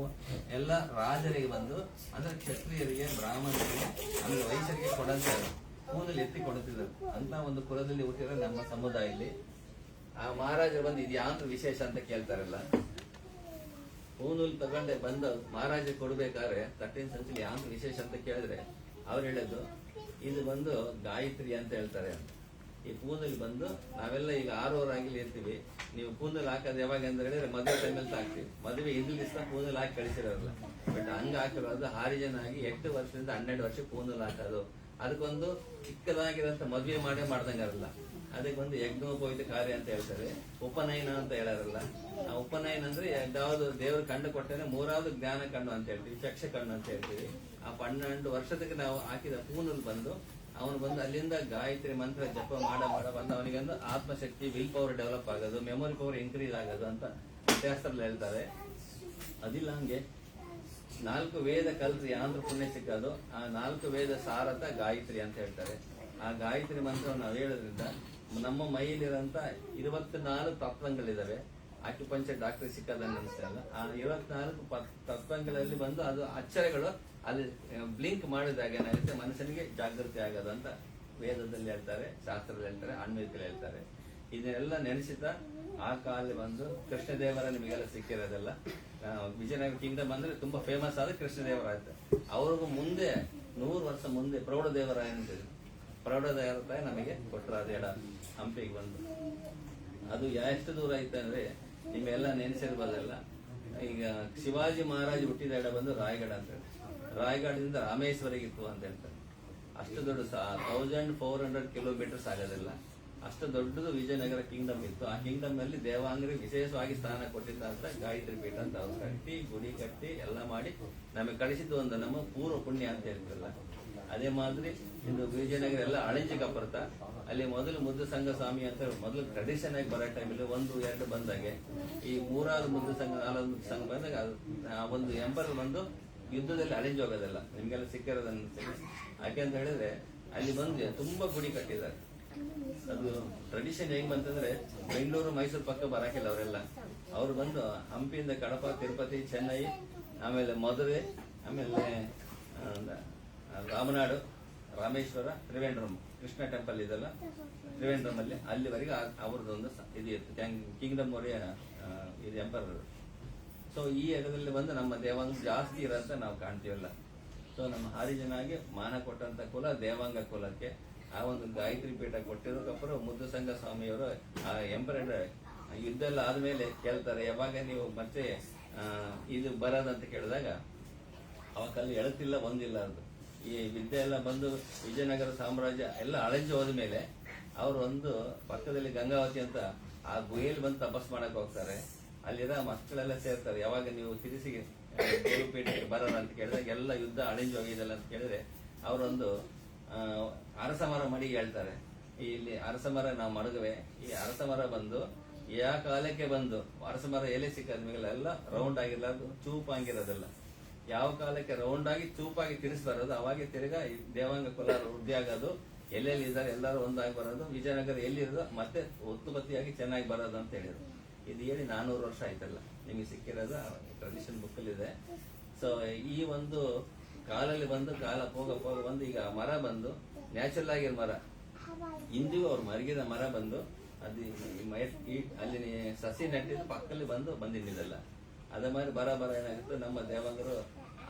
ಎಲ್ಲ ರಾಜರಿಗೆ ಬಂದು ಅಂದ್ರೆ ಕ್ಷತ್ರಿಯರಿಗೆ, ಬ್ರಾಹ್ಮಣರಿಗೆ, ಅಂದ್ರೆ ವೈಶ್ಯರಿಗೆ ಕೊಡಂತ ಕೂದಲು ಎತ್ತಿ ಕೊಡುತ್ತಿದ್ದರು. ಅಂತ ಒಂದು ಕುಲದಲ್ಲಿ ಹುಟ್ಟಿರೋ ನಮ್ಮ ಸಮುದಾಯದಲ್ಲಿ ಆ ಮಹಾರಾಜರು ಬಂದು ಇದು ಯಾವ ವಿಶೇಷ ಅಂತ ಕೇಳ್ತಾರಲ್ಲ, ಕೂದಲು ತಗೊಂಡೆ ಬಂದು ಮಹಾರಾಜ ಕೊಡ್ಬೇಕಾದ್ರೆ 13th century ಯಾವ ವಿಶೇಷ ಅಂತ ಕೇಳಿದ್ರೆ ಅವ್ರು ಹೇಳೋದು ಇದು ಬಂದು ಗಾಯತ್ರಿ ಅಂತ ಹೇಳ್ತಾರೆ. ಈ ಕೂದಲು ಬಂದು ನಾವೆಲ್ಲ ಈಗ 6 ಆಗಿಲಿ ಇರ್ತೀವಿ, ನೀವು ಕೂದಲು ಹಾಕೋದು ಯಾವಾಗ ಅಂತ ಹೇಳಿದ್ರೆ ಮದುವೆ ಟೈಮಲ್ಲಿ ಹಾಕ್ತೀವಿ. ಮದುವೆ ಹಿಂದಿನ ದಿವಸ ಕೂದಲು ಹಾಕಿ ಕಳಿಸಿರೋಲ್ಲ, ಬಟ್ ಹಂಗ ಹಾಕಿರೋದು ಹಾರಿಜನ್ ಆಗಿ 8 ವರ್ಷದಿಂದ 12 ವರ್ಷ ಕೂದಲು ಹಾಕೋದು. ಅದಕ್ಕೊಂದು ಚಿಕ್ಕದಾಗಿರೋಂಥ ಮದುವೆ ಮಾಡ್ದಂಗಾರಲ್ಲ, ಅದಕ್ಕೆ ಒಂದು ಯಜ್ಞೋಪವಿತ ಕಾರ್ಯ ಅಂತ ಹೇಳ್ತಾರೆ. ಉಪನಯನ ಅಂತ ಹೇಳಾರಲ್ಲ, ಆ ಉಪನಯನ ಅಂದ್ರೆ ಯಾವ್ದು ದೇವ್ರ ಕಣ್ಣು ಕೊಟ್ಟರೆ 3வது ಜ್ಞಾನ ಕಣ್ಣು ಅಂತ ಹೇಳ್ತೀವಿ, ಚಕ್ಷ ಕಣ್ಣು ಅಂತ ಹೇಳ್ತೀವಿ. ಆ 12 ವರ್ಷದಕ್ಕೆ ನಾವು ಹಾಕಿದ ಕೂದಲು ಬಂದು ಅವನು ಬಂದು ಅಲ್ಲಿಂದ ಗಾಯತ್ರಿ ಮಂತ್ರ ಜಪ ಮಾಡ ಬಂದು ಅವನಿಗೊಂದು ಆತ್ಮಶಕ್ತಿ, ವಿಲ್ ಪವರ್ ಡೆವಲಪ್ ಆಗೋದು, ಮೆಮೊರಿ ಪವರ್ ಇನ್ಕ್ರೀಸ್ ಆಗೋದು ಅಂತ ಶಾಸ್ತ್ರದಲ್ಲಿ ಹೇಳ್ತಾರೆ. ಅದಿಲ್ಲ ಹಂಗೆ 4 ವೇದ ಕಲ್ತ್ರಿ ಯಾಂದ್ರ ಪುಣ್ಯ ಸಿಕ್ಕೋದು. ಆ 4 ವೇದ ಸಾರತ ಗಾಯತ್ರಿ ಅಂತ ಹೇಳ್ತಾರೆ. ಆ ಗಾಯತ್ರಿ ಮಂತ್ರವನ್ನು ನಾವು ಹೇಳೋದ್ರಿಂದ ನಮ್ಮ ಮೈಲಿರಂತ 24 ತತ್ವಗಳಿದಾವೆ. ಆಕ್ಯುಪಂಚರ್ ಡಾಕ್ಟರ್ ಸಿಕ್ಕದಂಗೆ ಅನಿಸ್ತಲ್ಲ, ಆ 24 ತತ್ವಗಳಲ್ಲಿ ಬಂದು ಅದು ಅಕ್ಷರಗಳು ಅಲ್ಲಿ ಬ್ಲಿಂಕ್ ಮಾಡಿದಾಗ ಏನಾಗುತ್ತೆ ಮನುಷ್ಯನಿಗೆ ಜಾಗೃತಿ ಆಗೋದು ಅಂತ ವೇದದಲ್ಲಿ ಹೇಳ್ತಾರೆ, ಶಾಸ್ತ್ರದಲ್ಲಿ ಹೇಳ್ತಾರೆ, ಆನ್ಮೀಕದಲ್ಲಿ ಹೇಳ್ತಾರೆ. ಇದನ್ನೆಲ್ಲ ನೆನೆಸಿದ ಆ ಕಾಲ ಬಂದು ಕೃಷ್ಣದೇವರ ನಿಮಗೆಲ್ಲ ಸಿಕ್ಕಿರೋದೆಲ್ಲ. ವಿಜಯನಗರ ಕಿಂಗ್ಡಮ್ ಅಂದ್ರೆ ತುಂಬಾ ಫೇಮಸ್ ಆದ ಕೃಷ್ಣದೇವರಾಯ. ಅವ್ರಿಗೂ ಮುಂದೆ 100 ವರ್ಷ ಮುಂದೆ ಪ್ರೌಢದೇವರಾಯ ಅಂತಿದ್ರು. ಪ್ರೌಢದೇವರಾಯ ನಮಗೆ ಕೊಟ್ಟರು ಅದು ಎಡ ಹಂಪಿಗೆ ಬಂದು. ಅದು ಎಷ್ಟು ದೂರ ಐತೆ ಅಂದ್ರೆ ನಿಮ್ಮೆಲ್ಲ ನೆನೆಸಿರ್ಬೋದಲ್ಲ. ಈಗ ಶಿವಾಜಿ ಮಹಾರಾಜ್ ಹುಟ್ಟಿದ ಎಡ ಬಂದು ರಾಯಗಢ ಅಂತ ಹೇಳಿ, ರಾಯಗಢದಿಂದ ರಾಮೇಶ್ವರಿಗಿತ್ತು ಅಂತ ಹೇಳ್ತಾರೆ. ಅಷ್ಟು ದೊಡ್ಡ 1400 kilometers ಆಗೋದಿಲ್ಲ, ಅಷ್ಟು ದೊಡ್ಡದು ವಿಜಯನಗರ ಕಿಂಗ್ಡಮ್ ಇತ್ತು. ಆ ಕಿಂಗ್ಡಮ್ ನಲ್ಲಿ ದೇವಾಂಗರಿಗೆ ವಿಶೇಷವಾಗಿ ಸ್ಥಾನ ಕೊಟ್ಟಿದ್ದಂತ ಗಾಯತ್ರಿ ಪೀಠ ಅಂತ ಅವ್ರು ಕಟ್ಟಿ ಗುಡಿ ಕಟ್ಟಿ ಎಲ್ಲ ಮಾಡಿ ನಮಗೆ ಕಳಿಸಿದ್ದು ಒಂದು ನಮ್ಮ ಪೂರ್ವ ಪುಣ್ಯ ಅಂತ ಹೇಳ್ತಿರಲ್ಲ. ಅದೇ ಮಾದರಿ ಇದು ವಿಜಯನಗರ ಎಲ್ಲ ಅಳಿಂಜಿಕ ಬರ್ತಾ ಅಲ್ಲಿ ಮೊದಲು ಮುದ್ದು ಸಂಘ ಸ್ವಾಮಿ ಅಂತ ಮೊದಲು ಟ್ರೆಡಿಷನ್ ಆಗಿ ಬರೋ ಟೈಮಲ್ಲಿ 1, 2 ಬಂದಾಗೆ ಈ 3வது ಮುದ್ದು ಸಂಘ 4வது ಮುದ್ದು ಸಂಘ ಬಂದಾಗ ಒಂದು ಎಂಪರ್ ಬಂದು ಯುದ್ಧದಲ್ಲಿ ಅಳಿಂಜ್ ಹೋಗೋದಲ್ಲ ನಿಮ್ಗೆಲ್ಲ ಸಿಕ್ಕಿರೋದು ಅನ್ಸುತ್ತೆ. ಯಾಕೆ ಅಂತ ಹೇಳಿದ್ರೆ ಅಲ್ಲಿ ಬಂದು ತುಂಬಾ ಗುಡಿ ಕಟ್ಟಿದ್ದಾರೆ. ಅದು ಟ್ರೆಡಿಷನ್ ಹೆಂಗ್ ಬಂತಂದ್ರೆ ಬೆಂಗಳೂರು ಮೈಸೂರು ಪಕ್ಕ ಬರಾಕಿಲ್ಲ ಅವರೆಲ್ಲ. ಅವ್ರು ಬಂದು ಹಂಪಿಯಿಂದ ಕಡಪ, ತಿರುಪತಿ, ಚೆನ್ನೈ, ಆಮೇಲೆ ಮದುವೆ, ಆಮೇಲೆ ರಾಮನಾಡು, ರಾಮೇಶ್ವರ ತ್ರಿವೇಂದ್ರಂ ಕೃಷ್ಣ ಟೆಂಪಲ್ ಇದೆಲ್ಲ ತ್ರಿವೇಂದ್ರಂ ಅಲ್ಲಿ ಅಲ್ಲಿವರೆಗೆ ಅವ್ರದ್ದೊಂದು ಇದು ಇತ್ತು ಕಿಂಗ್ಡಮ್ ಅವರೇ ಇದು ಎಂಪರರ್. ಸೊ ಈ ಏರಿಯಾದಲ್ಲಿ ಬಂದು ನಮ್ಮ ದೇವಾಂಗ ಜಾಸ್ತಿ ಇರೋಂತ ನಾವು ಕಾಣ್ತೀವಲ್ಲ. ಸೊ ನಮ್ಮ ಹರಿಜನಾಗಿ ಮಾನ ಕೊಟ್ಟಂತ ಕುಲ ದೇವಾಂಗ ಕುಲಕ್ಕೆ ಆ ಒಂದು ಗಾಯತ್ರಿ ಪೀಠ ಕೊಟ್ಟಿರೋದಕ್ಕப்புறம் ಮುದ್ದುಸಂಗ ಸ್ವಾಮಿಯವರು ಆ ಎಂಪರರ್ ಯುದ್ಧ ಎಲ್ಲ ಆದ್ಮೇಲೆ ಕೇಳ್ತಾರೆ, ಯಾವಾಗ ನೀವು ಮತ್ತೆ ಇದು ಬರೋದಂತ ಕೇಳಿದಾಗ ಅವಾಗ ಕಲ್ಲು ಎಳತಿಲ್ಲ ಒಂದಿಲ್ಲ ಅದು. ಈ ವಿದ್ಯೆ ಎಲ್ಲ ಬಂದು ವಿಜಯನಗರ ಸಾಮ್ರಾಜ್ಯ ಎಲ್ಲ ಅಳೆಂಜು ಹೋದ್ಮೇಲೆ ಅವರು ಒಂದು ಪಕ್ಕದಲ್ಲಿ ಗಂಗಾವತಿ ಅಂತ ಆ ಗುಹೆಯಲ್ಲಿ ಬಂದು ತಪಸ್ ಮಾಡಕ್ ಹೋಗ್ತಾರೆ. ಅಲ್ಲಿರೋ ಮಕ್ಕಳೆಲ್ಲ ಸೇರ್ತಾರೆ, ಯಾವಾಗ ನೀವು ತಿರುಸಿ ಗುರುಪೀಠಕ್ಕೆ ಬರೋಣ ಅಂತ ಕೇಳಿದಾಗ ಎಲ್ಲ ಯುದ್ಧ ಅಳಿಂಜು ಹೋಗಿದಲ್ಲ ಅಂತ ಕೇಳಿದ್ರೆ ಅವರೊಂದು ಅರಸಮರ ಮಡಿ ಹೇಳ್ತಾರೆ, ಇಲ್ಲಿ ಅರಸಮರ ನಾವು ಮಡಗವೆ, ಈ ಅರಸಮರ ಬಂದು ಯಾವ ಕಾಲಕ್ಕೆ ಬಂದು ಅರಸಮರ ಎಲೆ ಸಿಕ್ಕಾದ್ಮೇಲೆ ಎಲ್ಲ ರೌಂಡ್ ಆಗಿರ್ಲಾರ್ದು ಚೂಪಾಗಿರೋದಲ್ಲ, ಯಾವ ಕಾಲಕ್ಕೆ ರೌಂಡ್ ಆಗಿ ಚೂಪಾಗಿ ತಿರ್ಸಿ ಬರೋದು, ಅವಾಗೆ ತಿರ್ಗಾ ದೇವಾಂಗ ಕುಲ ವೃದ್ಧಿ ಆಗೋದು, ಎಲ್ಲೆಲ್ಲಿ ಇದ್ದಾರೆ ಎಲ್ಲರೂ ಒಂದಾಗಿ ಬರೋದು, ವಿಜಯನಗರ ಎಲ್ಲಿರೋದು ಮತ್ತೆ ಒತ್ತುಬತ್ತಿಯಾಗಿ ಚೆನ್ನಾಗಿ ಬರೋದು ಅಂತ ಹೇಳಿದ್ರು. ಇದು ಹೇಳಿ 400 ವರ್ಷ ಆಯ್ತಲ್ಲ ನಿಮಗೆ ಸಿಕ್ಕಿರೋದು ಟ್ರೆಡಿಷನ್ ಬುಕ್ಕಲ್ಲಿ ಇದೆ. ಸೊ ಈ ಒಂದು ಕಾಲಲ್ಲಿ ಬಂದು ಕಾಲ ಹೋಗ ಬಂದು ಈಗ ಮರ ಬಂದು ನ್ಯಾಚುರಲ್ ಆಗಿರೋ ಮರ, ಇಂದಿಗೂ ಅವ್ರು ಮರಗಿದ ಮರ ಬಂದು ಅದು ಅಲ್ಲಿ ಸಸಿ ನೆಟ್ಟಿದ್ದು ಪಕ್ಕದಲ್ಲಿ ಬಂದಿದ್ದಲ್ಲ. ಅದೇ மாதிரி ಬರ ಏನಾಗಿತ್ತು, ನಮ್ಮ ದೇವಾಂಗರು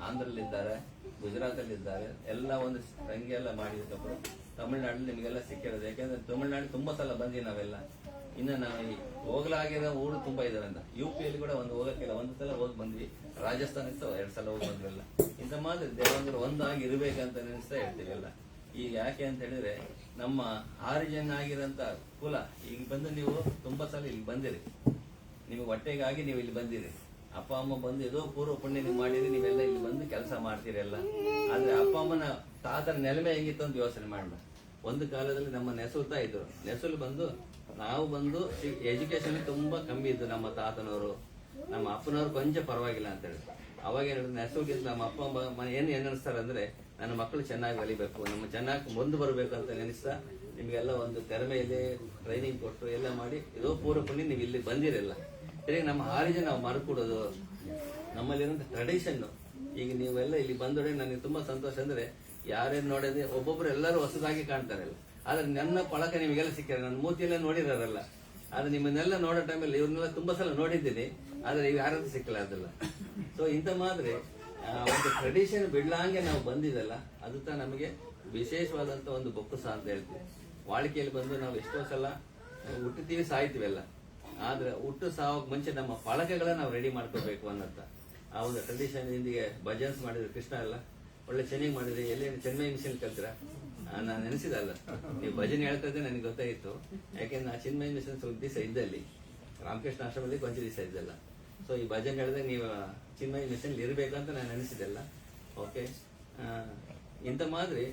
ಆಂಧ್ರಲ್ಲಿದ್ದಾರೆ, ಗುಜರಾತಲ್ಲಿದ್ದಾರೆ, ಎಲ್ಲ ಒಂದು ರಂಗಿ ಎಲ್ಲ ಮಾಡಿದಕ್ಕப்புறம் ತಮಿಳ್ನಾಡಲ್ಲಿ ನಿಮಗೆಲ್ಲ ಸಿಕ್ಕಿರೋದು. ಯಾಕೆಂದ್ರೆ ತಮಿಳ್ನಾಡು ತುಂಬಾ ಸಲ ಬಂದ್ವಿ ನಾವೆಲ್ಲ. ಇನ್ನು ನಾವು ಹೋಗ್ಲಾಗಿರೋ ಊರು ತುಂಬಾ ಇದಾವೆ. UP ಕೂಡ ಒಂದು ಹೋಗಕ್ಕಿಲ್ಲ, ಒಂದು ಸಲ ಹೋಗಿ ಬಂದ್ವಿ. ರಾಜಸ್ಥಾನಕ್ಕೆ 2 ಸಲ ಹೋಗಿ ಬಂದ್ವಿಲ್ಲ. ಇಂಥ ಮಾತ್ರ ದೇವಾಂಗರು ಒಂದಾಗಿ ಇರ್ಬೇಕಂತ ನೆನೆಸ್ತಾ ಇರ್ತೀವಲ್ಲ. ಈಗ ಯಾಕೆ ಅಂತ ಹೇಳಿದ್ರೆ ನಮ್ಮ ಆರಿಜಿನ್ ಆಗಿರೋಂತ ಕುಲ ಈಗ ಬಂದು ನೀವು ತುಂಬಾ ಸಲ ಇಲ್ಲಿ ಬಂದಿರಿ, ನಿಮಗೆ ಹೊಟ್ಟೆಗಾಗಿ ನೀವು ಇಲ್ಲಿ ಬಂದಿರಿ. ಅಪ್ಪ ಅಮ್ಮ ಬಂದು ಏದೋ ಪೂರ್ವ ಪುಣ್ಯ ನೀವು ಮಾಡಿರಿ, ನೀವೆಲ್ಲ ಇಲ್ಲಿ ಬಂದು ಕೆಲಸ ಮಾಡ್ತೀರಲ್ಲ. ಆದ್ರೆ ಅಪ್ಪ ಅಮ್ಮನ ತಾತನ ನೆಲೆಮೆ ಹೆಂಗಿತ್ತು ಅಂತ ಯೋಚನೆ ಮಾಡೋಣ. ಒಂದು ಕಾಲದಲ್ಲಿ ನಮ್ಮ ನೆಸುಲ್ತಾ ಇದ್ರು, ನೆಸುಲು ಬಂದು ನಾವು ಬಂದು ಎಜುಕೇಶನ್ ತುಂಬಾ ಕಮ್ಮಿ ಇದ್ದು. ನಮ್ಮ ತಾತನವರು ನಮ್ಮ ಅಪ್ಪನವ್ರು ಕೊಂಚ ಪರವಾಗಿಲ್ಲ ಅಂತ ಹೇಳಿ ಅವಾಗ ಏನಿದ್ರು ನೆಸುಲ್ಗಿಂತ ನಮ್ಮ ಅಪ್ಪ ಅಮ್ಮ ಏನ್ ಅನಿಸ್ತಾರೆ ಅಂದ್ರೆ ನನ್ನ ಮಕ್ಕಳು ಚೆನ್ನಾಗಿ ಕಲಿಬೇಕು, ನಮ್ಮ ಚೆನ್ನಾಗಿ ಮುಂದೆ ಬರಬೇಕು ಅಂತ ನೆನೆಸ್ತಾ ನಿಮ್ಗೆಲ್ಲ ಒಂದು ತೆರಮೆಯಲ್ಲಿ ಟ್ರೈನಿಂಗ್ ಕೊಟ್ಟು ಎಲ್ಲ ಮಾಡಿ ಇದೋ ಪೂರ್ವ ಪುಣ್ಯ ನೀವು ಇಲ್ಲಿ ಬಂದಿರಲ್ಲ. ಸರಿ, ನಮ್ಮ ಆರಿಜಿನ್ ನಾವು ಮರ್ಕೊಡೋದು ನಮ್ಮಲ್ಲಿರೋಂಥ ಟ್ರೆಡಿಷನ್. ಈಗ ನೀವೆಲ್ಲ ಇಲ್ಲಿ ಬಂದೊಡೆ ನನಗೆ ತುಂಬಾ ಸಂತೋಷ ಅಂದ್ರೆ ಯಾರೇನು ನೋಡಿದ್ರೆ ಒಬ್ಬೊಬ್ರು ಎಲ್ಲರೂ ಹೊಸದಾಗಿ ಕಾಣ್ತಾರಲ್ಲ. ಆದ್ರೆ ನನ್ನ ಪಳಕ ನಿಮಗೆಲ್ಲ ಸಿಕ್ಕಿರ, ನನ್ನ ಮೂತಿಯೆಲ್ಲ ನೋಡಿರಲ್ಲ. ಆದ್ರೆ ನಿಮ್ಮನ್ನೆಲ್ಲ ನೋಡೋ ಟೈಮಲ್ಲಿ ಇವ್ರನ್ನೆಲ್ಲ ತುಂಬಾ ಸಲ ನೋಡಿದ್ದೀನಿ, ಆದ್ರೆ ಈಗ ಯಾರಂತೂ ಸಿಕ್ಕಲ್ಲ ಅದಲ್ಲ. ಸೊ ಇಂಥ ಮಾದ್ರೆ ಒಂದು ಟ್ರೆಡಿಷನ್ ಬಿಡ್ಲಾಂಗೆ ನಾವು ಬಂದಿದಲ್ಲ, ಅದು ನಮಗೆ ವಿಶೇಷವಾದಂತ ಒಂದು ಬೊಕ್ಕಸ ಅಂತ ಹೇಳ್ತೀವಿ. ವಾಳಿಕೆಯಲ್ಲಿ ಬಂದು ನಾವು ಎಷ್ಟೋ ಸಲ ಹುಟ್ಟುತ್ತೀವಿ, ಸಾಯ್ತೀವೆಲ್ಲ. ಆದ್ರೆ ಹುಟ್ಟು ಸಾವಕ್ ಮುಂಚೆ ನಮ್ಮ ಪಳಕಗಳನ್ನ ನಾವು ರೆಡಿ ಮಾಡ್ಕೋಬೇಕು ಅನ್ನತ್ತ ಆ ಒಂದು ಟ್ರೆಡಿಷನ್. ಇಂದಿಗೆ ಭಜನ್ಸ್ ಮಾಡಿದ್ರೆ ಕೃಷ್ಣ ಎಲ್ಲ ಒಳ್ಳೆ ಚೆನ್ನಾಗಿ ಮಾಡಿದ್ರಿ, ಎಲ್ಲಿ ಚೆನ್ನೈ ಮಿಷನ್ ಕಲ್ತಿರ ನಾನು ನೆನೆಸಿದಲ್ಲ. ನೀವು ಭಜನೆ ಹೇಳ್ತಾ ಇದ್ದೆ ನನಗೆ ಗೊತ್ತಾಗಿತ್ತು. ಯಾಕೆಂದ್ರೆ ನಾ ಚಿನ್ಮಯ ಮಿಷನ್ ಸ್ವಲ್ಪ ದಿವಸ ಇದ್ದಲ್ಲಿ, ರಾಮಕೃಷ್ಣ ಆಶ್ರಮದಲ್ಲಿ ಕೊಂಚ ದಿವಸ ಇದ್ದಲ್ಲ. ಸೊ ಈ ಭಜನೆ ಹೇಳಿದಾಗ ನೀವು ಚಿನ್ಮಯ ಮಿಷನ್ ಇರ್ಬೇಕಂತ ನಾನು ನೆನೆಸಿದೆಲ್ಲ. ಓಕೆ, ಇಂಥ ಮಾದ್ರಿ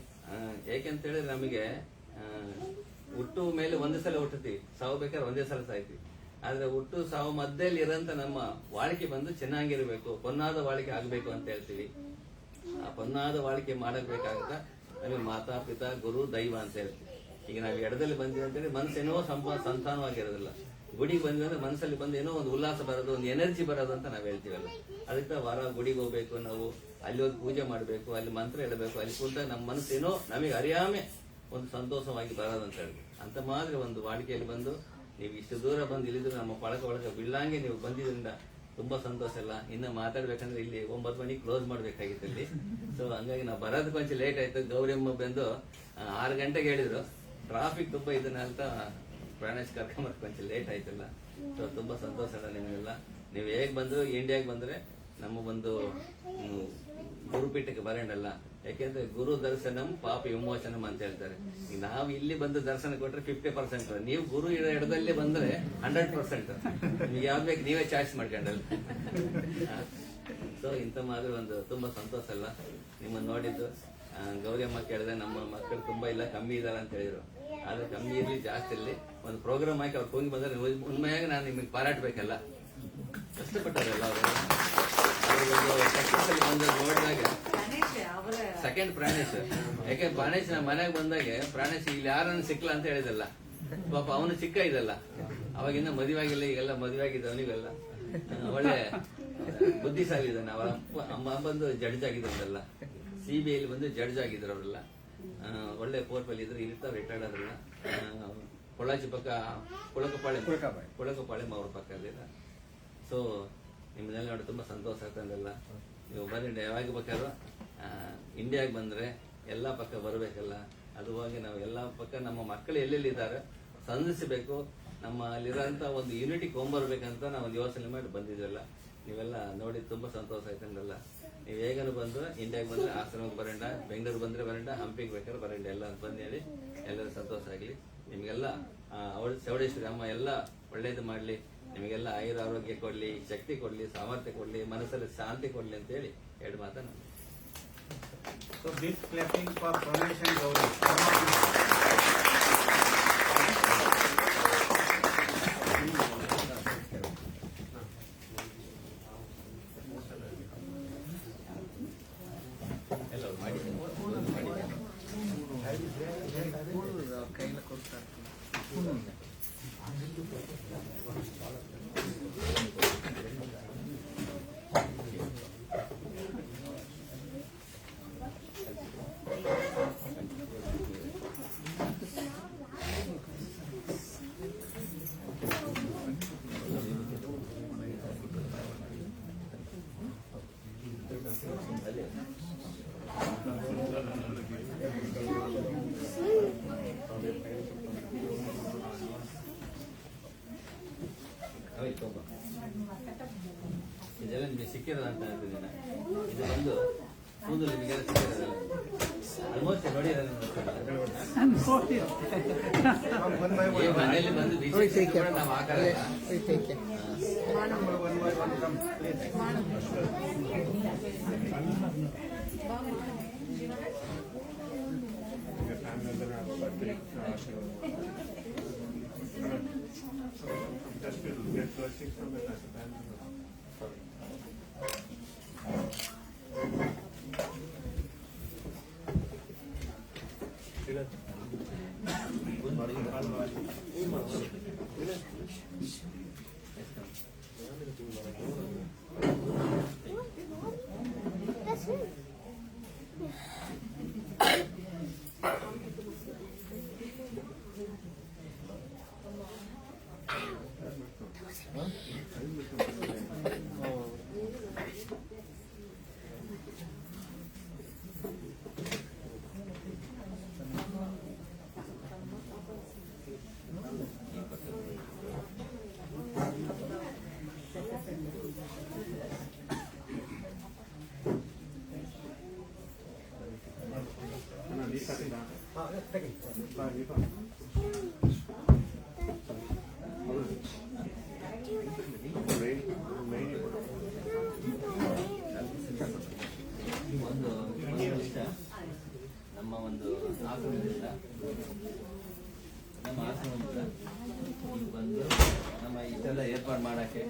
ಯಾಕೆಂತ ಹೇಳಿದ್ರೆ ನಮಗೆ ಹುಟ್ಟು ಮೇಲೆ ಒಂದೇ ಸಲ ಹುಟ್ಟುತ್ತೀವಿ, ಸಾವು ಬೇಕಾದ್ರೆ ಒಂದೇ ಸಲ ಸಾಯ್ತೀವಿ. ಆದ್ರೆ ಹುಟ್ಟು ಸಾವು ಮಧ್ಯದಲ್ಲಿ ಇರೋಂತ ನಮ್ಮ ವಾಳಿಕೆ ಬಂದು ಚೆನ್ನಾಗಿರ್ಬೇಕು, ಪೊನ್ನಾದ ವಾಳಿಕೆ ಆಗ್ಬೇಕು ಅಂತ ಹೇಳ್ತೀವಿ. ಆ ಪೊನ್ನಾದ ವಾಳಿಕೆ ಮಾಡಬೇಕಾಗತ್ತ ನಮಗೆ ಮಾತಾ ಪಿತಾ ಗುರು ದೈವ ಅಂತ ಹೇಳ್ತೀವಿ. ಈಗ ನಾವು ಎಡದಲ್ಲಿ ಬಂದಿವಿ ಅಂತೇಳಿ ಮನಸ್ಸೇನೋ ಸಂತಾನವಾಗಿರೋದಿಲ್ಲ. ಗುಡಿಗೆ ಬಂದ್ವಿ ಅಂದ್ರೆ ಮನಸ್ಸಲ್ಲಿ ಬಂದು ಏನೋ ಒಂದು ಉಲ್ಲಾಸ ಬರೋದು, ಒಂದು ಎನರ್ಜಿ ಬರೋದು ಅಂತ ನಾವ್ ಹೇಳ್ತೀವಲ್ಲ. ಅದಕ್ಕೆ ವಾರ ಗುಡಿಗೆ ಹೋಗ್ಬೇಕು, ನಾವು ಅಲ್ಲಿ ಹೋಗಿ ಪೂಜೆ ಮಾಡ್ಬೇಕು, ಅಲ್ಲಿ ಮಂತ್ರ ಹೇಳಬೇಕು, ಅಲ್ಲಿ ಕೂತಾಗ ನಮ್ಮ ಮನಸ್ಸೇನೋ ನಮಗೆ ಅರಿಯಾಮೆ ಒಂದು ಸಂತೋಷವಾಗಿ ಬರೋದಂತ ಹೇಳಿ ಅಂತ ಮಾತ್ರ ಒಂದು ವಾಡಿಕೆಯಲ್ಲಿ ಬಂದು ನೀವು ಇಷ್ಟು ದೂರ ಬಂದು ಇಲ್ಲಿದ್ರು ನಮ್ಮ ಒಳಗೆ ಬಿಳ್ಳಂಗೆ ನೀವು ಬಂದಿದ್ರಿಂದ ತುಂಬಾ ಸಂತೋಷ. ಇಲ್ಲ ಇನ್ನು ಮಾತಾಡ್ಬೇಕಂದ್ರೆ ಇಲ್ಲಿ 9 ಮಣಿಗೆ ಕ್ಲೋಸ್ ಮಾಡ್ಬೇಕಾಗಿತ್ತು ಇಲ್ಲಿ. ಸೊ ಹಂಗಾಗಿ ನಾವು ಬರೋದು ಕೊಂಚ ಲೇಟ್ ಆಯ್ತು. ಗೌರಿಯಮ್ಮ ಬಂದು 6 ಗಂಟೆಗೆ ಹೇಳಿದ್ರು, ಟ್ರಾಫಿಕ್ ತುಂಬಾ ಇದನ್ನ ಅಂತ ಪ್ರಾಣೇಶ್ ಕರ್ಕೊಂಬರ್ ಕೊಂಚ ಲೇಟ್ ಆಯ್ತಲ್ಲ. ಸೊ ತುಂಬಾ ಸಂತೋಷ ನಿಮಗೆಲ್ಲ. ನೀವು ಹೇಗ್ ಬಂದ್ರು ಇಂಡಿಯಾಗೆ ಬಂದ್ರೆ ನಮ್ಮ ಒಂದು ಗುರುಪೀಠಕ್ಕೆ ಬರೋಣಲ್ಲ. ಯಾಕೆಂದ್ರೆ ಗುರು ದರ್ಶನಂ ಪಾಪ ವಿಮೋಚನಂ ಅಂತ ಹೇಳ್ತಾರೆ. ಈಗ ನಾವು ಇಲ್ಲಿ ಬಂದು ದರ್ಶನ ಕೊಟ್ರೆ 50%, ನೀವು ಗುರು ಇರೋ ಎಡದಲ್ಲಿ ಬಂದ್ರೆ 100%. ನಿಮ್ಗೆ ಯಾವ್ದು ಬೇಕು ನೀವೇ ಚಾಯ್ಸ್ ಮಾಡ್ಕೊಂಡಲ್ಲ. ಸೊ ಇಂಥ ಮಾತ್ರ ಒಂದು ತುಂಬಾ ಸಂತೋಷ ಅಲ್ಲ ನಿಮ್ಮನ್ನ ನೋಡಿದ್ದು. ಗೌರಿ ಅಮ್ಮ ಕೇಳಿದ್ರೆ ನಮ್ಮ ಮಕ್ಕಳು ತುಂಬಾ ಇಲ್ಲ, ಕಮ್ಮಿ ಇದಾರೆ ಅಂತ ಹೇಳಿದ್ರು. ಆದ್ರೆ ಕಮ್ಮಿ ಇರ್ಲಿ ಜಾಸ್ತಿ ಇರ್ಲಿ, ಒಂದು ಪ್ರೋಗ್ರಾಮ್ ಹಾಕಿ ಅವ್ರು ಹೋಗಿ ಬಂದ್ರೆ ಉண்மைಯಾಗಿ ನಾನು ನಿಮಗೆ ಪಾರಾಟ್ಬೇಕಲ್ಲ. ಕಷ್ಟಪಟ್ಟಾರಲ್ಲ ಅವರು. ಬಂದ ನೋಡಿದಾಗ ಸೆಕೆಂಡ್ ಪ್ರಾಣೇಶ್, ಯಾಕೆ ಪ್ರಾಣೇಶ್ ನಮ್ಮ ಮನೆಗೆ ಬಂದಾಗ ಪ್ರಾಣೇಶ್ ಇಲ್ಲಿ ಯಾರನ್ನು ಸಿಕ್ಕಲ್ಲ ಅಂತ ಹೇಳಿದಲ್ಲ. ಪಾಪ ಅವನು ಚಿಕ್ಕ ಇದಲ್ಲ, ಅವಾಗಿನ್ನ ಮದುವೆ ಆಗಿಲ್ಲ, ಈಗೆಲ್ಲ ಮದುವೆ ಆಗಿದ್ದ ಅವನಿಗೆಲ್ಲ ಒಳ್ಳೆ ಬುದ್ಧಿಶಾಲಿ ಇದ್ದಾನೆ. ಅವರ ಅಮ್ಮ ಬಂದು ಜಡ್ಜ್ ಆಗಿದ್ರಲ್ಲ, CBI ಬಂದು ಜಡ್ಜ್ ಆಗಿದ್ರು ಅವರೆಲ್ಲ. ಒಳ್ಳೆ ಪೋರ್ಟ್ಫೈಲ್ ಇದ್ರೆ ಇರ್ತಾರೆ, ರಿಟೈರ್ಡ್ ಆದ್ರಲ್ಲ. ಪೊಳ್ಳಾಚಿ ಪಕ್ಕ ಕುಳಕಪಾಳ್ಯಂ ಅವ್ರ ಪಕ್ಕ ಅಲ್ಲಿಲ್ಲ. ಸೊ ನಿಮ್ಮನ್ನೆಲ್ಲ ನೋಡಿ ತುಂಬ ಸಂತೋಷ ಆಗ್ತದೆಲ್ಲ. ನೀವು ಬಂದು ಯಾವಾಗ ಬೇಕಾದ್ರೂ ಇಂಡಿಯಾಗೆ ಬಂದರೆ ಎಲ್ಲ ಪಕ್ಕ ಬರಬೇಕಲ್ಲ. ಅದು ಹೋಗಿ ನಾವು ಎಲ್ಲ ಪಕ್ಕ ನಮ್ಮ ಮಕ್ಕಳು ಎಲ್ಲೆಲ್ಲಿದ್ದಾರೆ ಸಂಧಿಸಬೇಕು, ನಮ್ಮ ಅಲ್ಲಿರೋಂಥ ಒಂದು ಯೂನಿಟಿ ಕೊಂಬರ್ಬೇಕಂತ ನಾವು ಒಂದು ಯೋಚನೆ ಮಾಡಿ ಬಂದಿದ್ವಲ್ಲ. ನೀವೆಲ್ಲ ನೋಡಿ ತುಂಬ ಸಂತೋಷ ಆಯ್ತಂದಲ್ಲ. ನೀವು ಹೇಗನು ಬಂದು ಇಂಡಿಯಾಗೆ ಬಂದರೆ ಆಶ್ರಮಕ್ಕೆ ಬರೋಣ, ಬೆಂಗಳೂರು ಬಂದರೆ ಬರೋಣ, ಹಂಪಿಗೆ ಬೇಕಾದ್ರೆ ಬರೋಣ ಎಲ್ಲ ಅಂತ ಬಂದು ಹೇಳಿ ಎಲ್ಲರೂ ಸಂತೋಷ ಆಗಲಿ. ನಿಮಗೆಲ್ಲ ಚೌಡೇಶ್ವರಿ ಅಮ್ಮ ಎಲ್ಲ ಒಳ್ಳೇದು ಮಾಡಲಿ, ನಿಮಗೆಲ್ಲ ಆಯುರ ಆರೋಗ್ಯ ಕೊಡಲಿ, ಶಕ್ತಿ ಕೊಡಲಿ, ಸಾಮರ್ಥ್ಯ ಕೊಡಲಿ, ಮನಸ್ಸಲ್ಲಿ ಶಾಂತಿ ಕೊಡಲಿ ಅಂತ ಹೇಳಿ ಎರಡು ಮಾತನ್ನು. So big clapping for Pranesh and Gauri. ಇದೆಲ್ಲ ನಿಮಗೆ ಸಿಕ್ಕಿರೋದು ಅಂತ ಹೇಳ್ತಿದ್ದೀನಿ. ಇದು ಬಂದು ಕೂದಲು ನಿಮಗೆಲ್ಲ ಸಿಕ್ಕಿರೋದಲ್ಲ, ಆಲ್ಮೋಸ್ಟ್ ನೋಡಿ ಮನೆಯಲ್ಲಿ ಬಂದು ಬಿಸಿ ಕೂಡ ನಾವು ಹಾಕಲ್ಲ. Just to get blessings from it as a family. ನಮ್ಮ ಒಂದು ಆಶ್ರಮದಿಂದ ಬಂದು ನಮ್ಮ ಇಷ್ಟೆಲ್ಲ ಏರ್ಪಾಡು ಮಾಡೋಕ್ಕೆ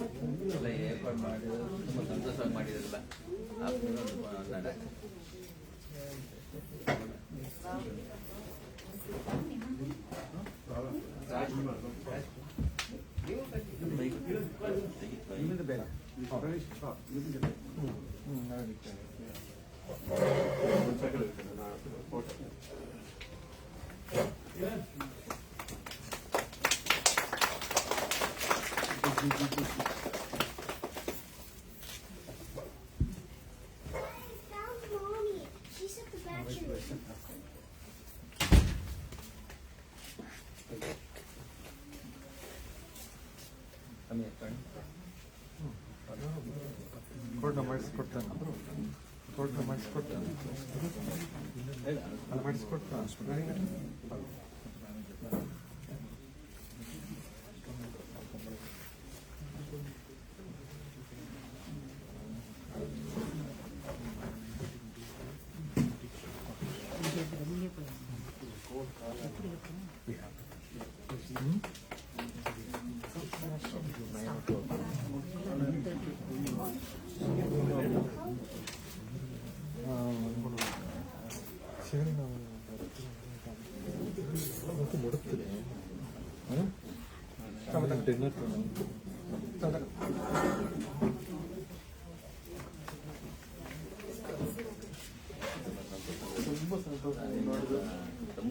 ಎಲ್ಲ ಏರ್ಪಾಡು ಮಾಡಿ ತುಂಬ ಸಂತೋಷವಾಗಿ ಮಾಡಿದ್ರಲ್ಲ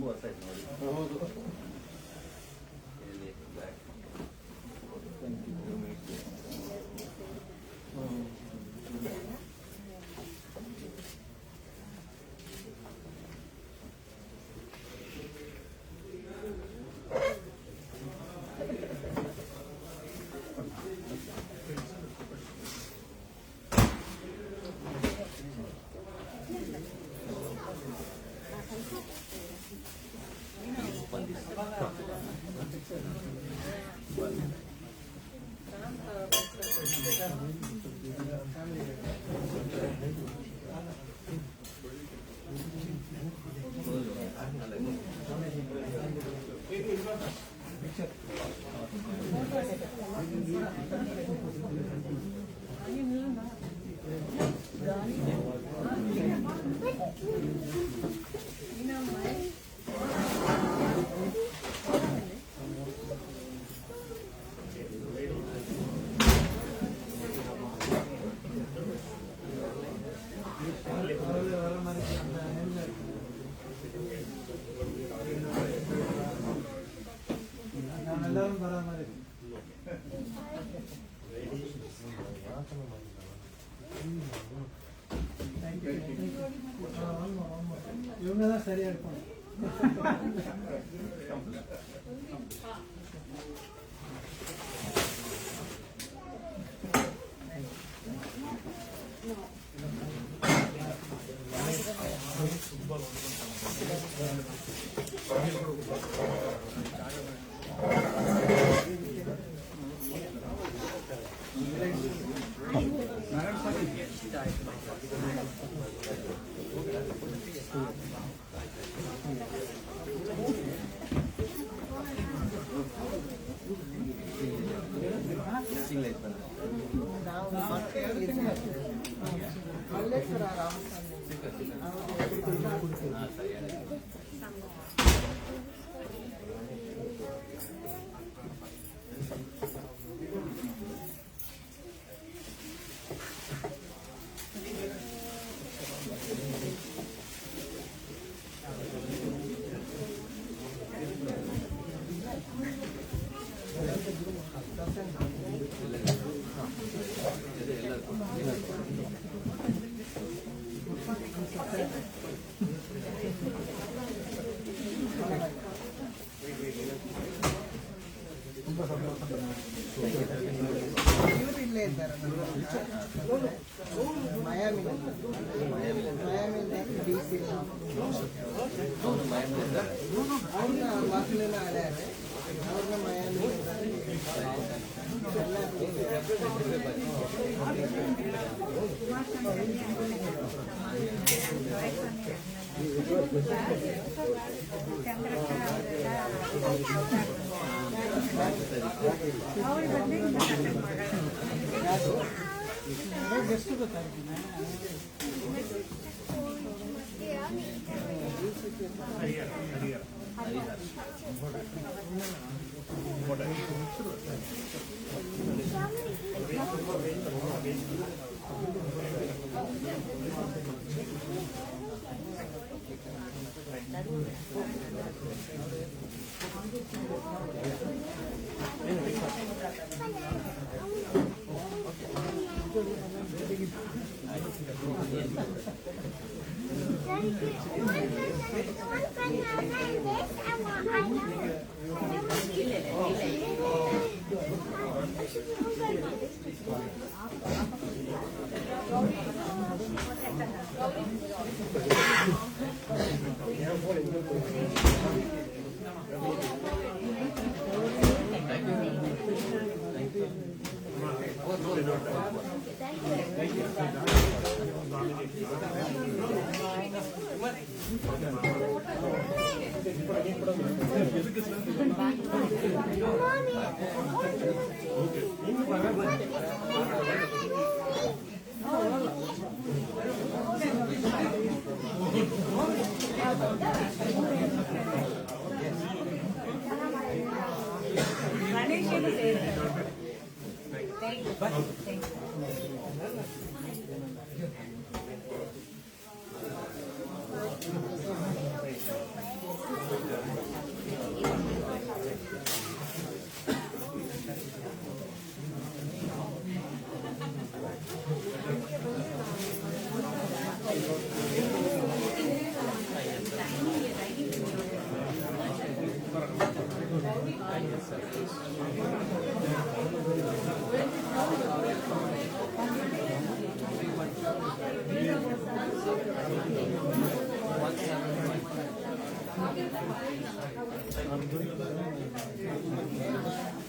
ತುಂಬ ವರ್ಷ ಆಯ್ತು ನೋಡಿ. ಹೌದು. ಇಲ್ಲಿ back. ನಾವೆಲ್ಲರೂ ಬರಾಮರಿ. ಇವನ್ನೆಲ್ಲ ಸರಿ ಹೇಳ್ಕೊಂಡು ಮಲ್ಲೇಶ್ವರ ರಾಮಸ್ವಾಮಿ ಇವರು ಇಲ್ಲೇ ಇದ್ದಾರೆ ಮಯಾಮಿ DC ಅವ್ರನ್ನ ಮಕ್ಕಳೆಲ್ಲ ಆಡ್ಯಾರೆ ಅವ್ರನ್ನ ಮಯಾಮಿ ಎಷ್ಟು ಗೊತ್ತಾಗ್ತೀನಿ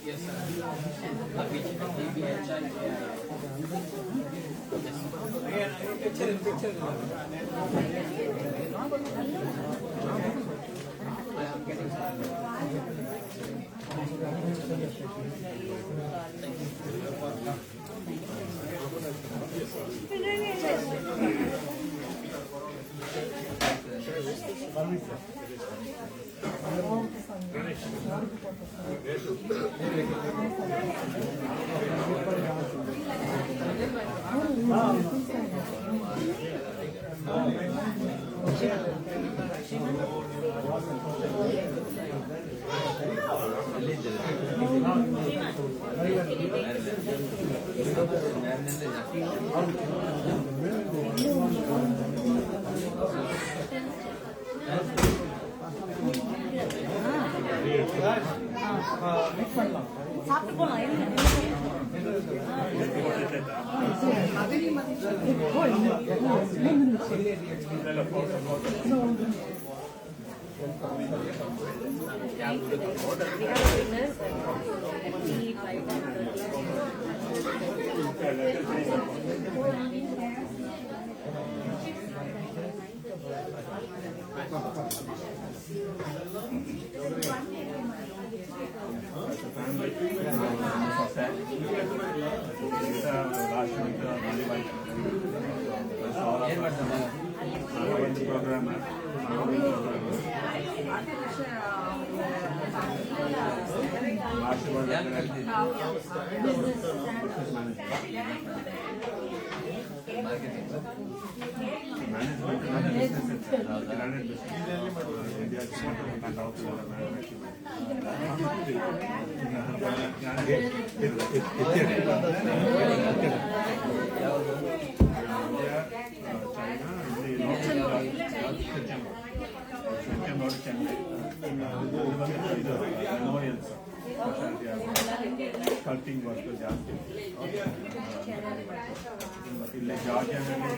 Yes, sir. சாப்பிட்டு போலாம் ಸ್ಕಲ್ಪಿಂಗ್ ವರ್ಕ್ ಜಾಸ್ತಿ ಇಲ್ಲಿ ಜಾರ್ಜಿಯಾದಲ್ಲಿ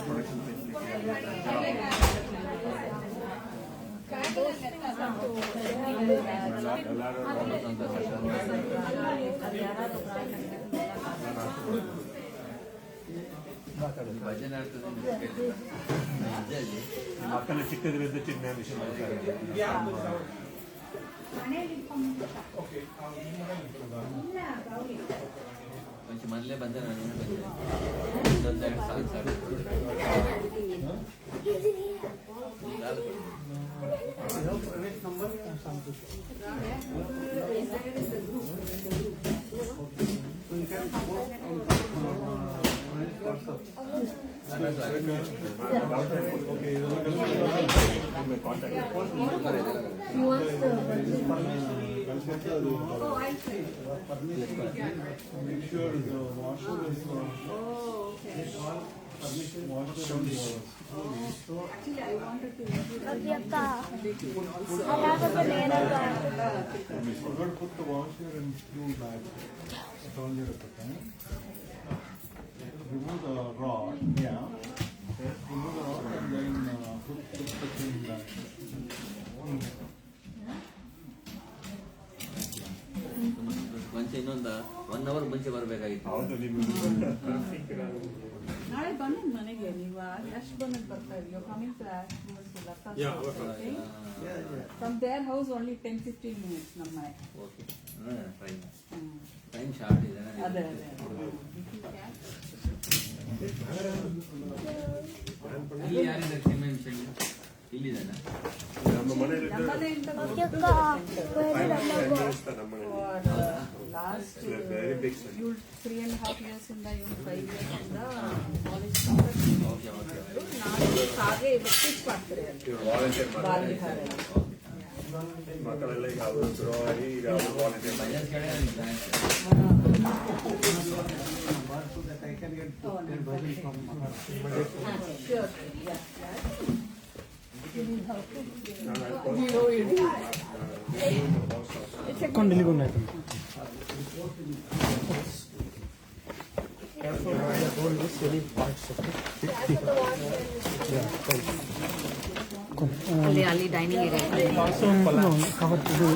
ಪ್ರೊಡಕ್ಷನ್ ಭಜನೆ ಮಕ್ಕಳು ಚಿಕ್ಕದ್ರಿಂದ ಚಿನ್ನ ವಿಷಯ ಮಾಡ್ತಾರೆ. కొంచెం ಮೊದಲೇ ಬಂದೆ ನಾನು ಇನ್ನೊಂದೆರಡು ಸಾಕು Make sure the washer is Actually, I wanted to put the washer in few bags. Remove the rod. Yeah. Remove the rod and then put the thing back. ಮುಂಚೆ ಇನ್ನೊಂದು 1 hour ಮುಂಚೆ ಬರಬೇಕಾಗಿತ್ತು. ಹೌದು ನಾಳೆ ಬನ್ನಿ ಮನೆಗೆ ನೀವು ಎಷ್ಟು ಬಂದು ಬರ್ತಾ ಇದೆಯೋ coming to from there house only 10-15 minutes ನಮ್ಮ ಮನೆ. ಓಕೆ ಟೈಮ್ ಶಾರ್ಟ್ ಇದೆ. ಅದೇ ಇಲ್ಲಿ ಯಾರಿಂದ ಇಲ್ಲಿದ್ದಾನೆ ನಮ್ಮ ಮನೆಯಲ್ಲಿ ಲಾಸ್ಟ್ 3.5 years ಇಂದ 5 years ಇಂದ ಕಾಲೇಜ್ ಹಾಗೆ ಟೀಚ್ ಮಾಡ್ತಾರೆ ಬಾಲ್ಯಹಾರ ಮಕ್ಕಳೆಲ್ಲ ಈಗ ಅವರು ಗ್ರೋ ಆಗಿ ಈಗ ಅವರು volunteer So that I can get their body from sure. Careful, don't miss any parts of it. ಅಲ್ಲಿ ಡೈನಿಂಗ್ ಏರಿಯಾ ಕವರ್ ಇದು